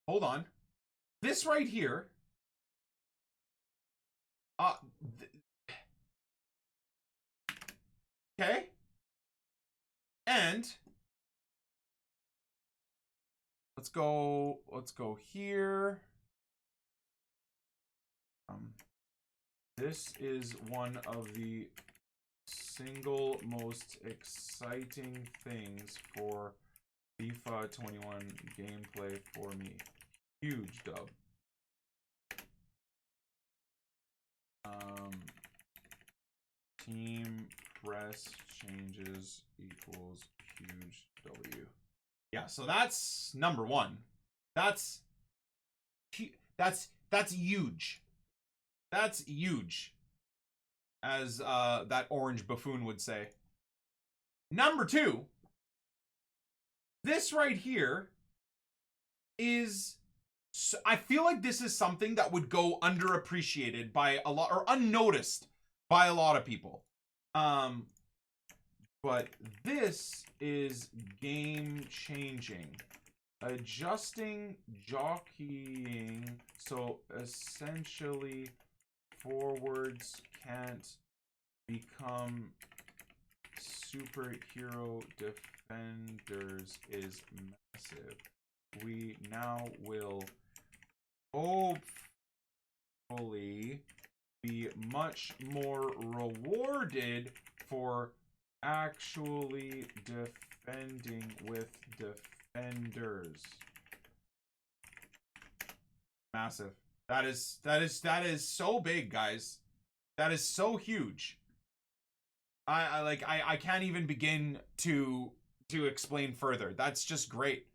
Hold on. This right here... Okay. And... Let's go here. This is one of the single most exciting things for FIFA 21 gameplay for me. Huge dub. Team press changes equals huge W. Yeah, so that's number one. That's huge. That's huge, as that orange buffoon would say. Number two, this right here is... I feel like this is something that would go underappreciated by a lot, or unnoticed by a lot of people. But this is game-changing. Adjusting jockeying, so essentially forwards can't become superhero defenders is massive. We now will hopefully be much more rewarded for actually defending with defenders. Massive. That is so big, guys. That is so huge. I can't even begin to explain further. That's just great.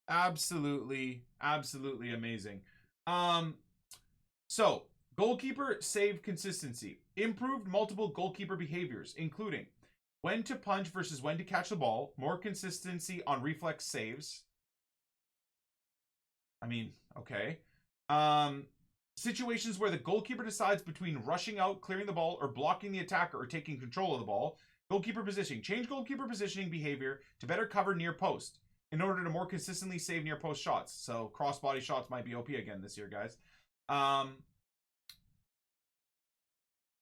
Absolutely amazing. So goalkeeper save consistency. Improved multiple goalkeeper behaviors, including when to punch versus when to catch the ball, more consistency on reflex saves. I mean, okay. Situations where the goalkeeper decides between rushing out, clearing the ball, or blocking the attacker or taking control of the ball. Goalkeeper positioning. Change goalkeeper positioning behavior to better cover near post in order to more consistently save near post shots. So crossbody shots might be OP again this year, guys.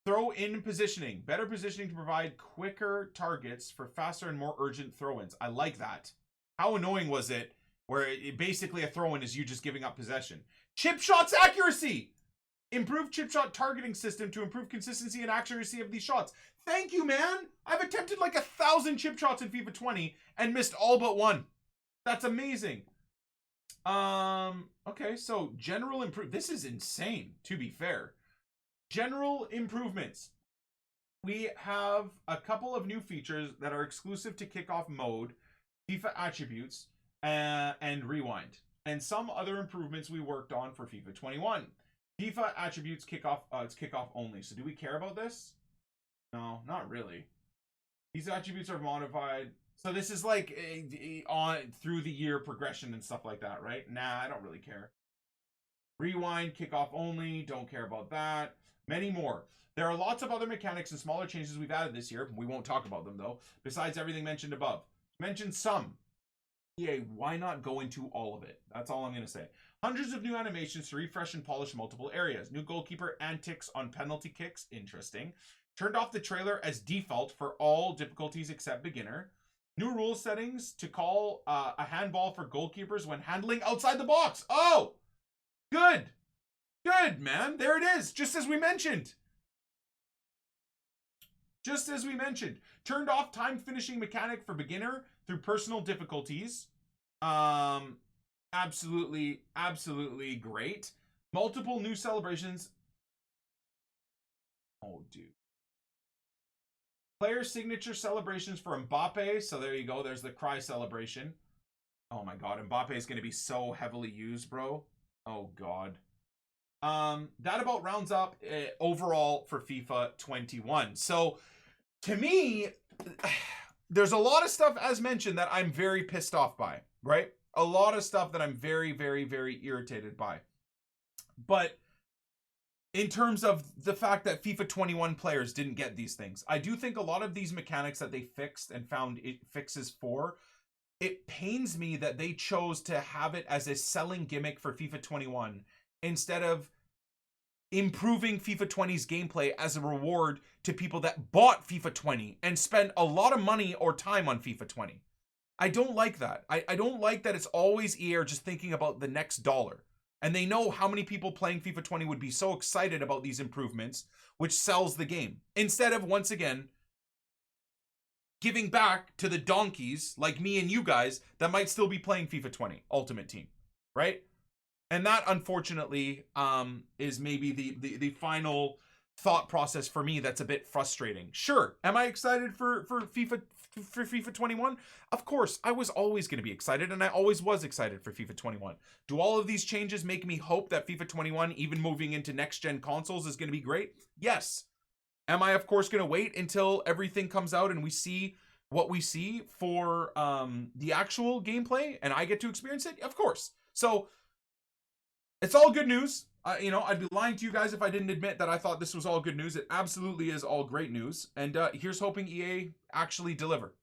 Throw in positioning. Better positioning to provide quicker targets for faster and more urgent throw-ins. I like that. How annoying was it where basically a throw-in is you just giving up possession? Chip shots accuracy. Improved chip shot targeting system to improve consistency and accuracy of these shots. Thank you, man. I've attempted like 1,000 chip shots in FIFA 20 and missed all but one. That's amazing. Okay, so general improve. This is insane, to be fair. General improvements. We have a couple of new features that are exclusive to kickoff mode, FIFA attributes, and rewind, and some other improvements we worked on for FIFA 21. FIFA attributes kickoff. It's kickoff only. So do we care about this? No, not really. These attributes are modified. So this is like on through the year progression and stuff like that, right? Nah, I don't really care. Rewind, kickoff only. Don't care about that. Many more. There are lots of other mechanics and smaller changes we've added this year. We won't talk about them though. Besides everything mentioned above. Mention some. EA, why not go into all of it? That's all I'm going to say. Hundreds of new animations to refresh and polish multiple areas. New goalkeeper antics on penalty kicks. Interesting. Turned off the trailer as default for all difficulties except beginner. New rule settings to call a handball for goalkeepers when handling outside the box. Oh, good. Good, man. There it is. Just as we mentioned. Just as we mentioned. Turned off time finishing mechanic for beginner through personal difficulties. Absolutely great. Multiple new celebrations. Oh, dude. Player signature celebrations for Mbappe. So there you go. There's the cry celebration. Oh my god. Mbappe is going to be so heavily used, bro. Oh god. That about rounds up overall for FIFA 21. So to me, there's a lot of stuff, as mentioned, that I'm very pissed off by, right? A lot of stuff that I'm very irritated by. But in terms of the fact that FIFA 21 players didn't get these things, I do think a lot of these mechanics that they fixed and found fixes for, it pains me that they chose to have it as a selling gimmick for FIFA 21 instead of improving FIFA 20's gameplay as a reward to people that bought FIFA 20 and spent a lot of money or time on FIFA 20. I don't like that. I don't like that it's always EA are just thinking about the next dollar. And they know how many people playing FIFA 20 would be so excited about these improvements, which sells the game. Instead of, once again, giving back to the donkeys like me and you guys that might still be playing FIFA 20 Ultimate Team, right? And that, unfortunately, is maybe the final thought process for me that's a bit frustrating. Sure, am I excited for FIFA 21? Of course, I was always going to be excited, and I always was excited for FIFA 21. Do all of these changes make me hope that FIFA 21, even moving into next-gen consoles, is going to be great? Yes. Am I, of course, going to wait until everything comes out and we see what we see for the actual gameplay and I get to experience it? Of course. So it's all good news. I'd be lying to you guys if I didn't admit that I thought this was all good news. It absolutely is all great news. And here's hoping EA actually deliver.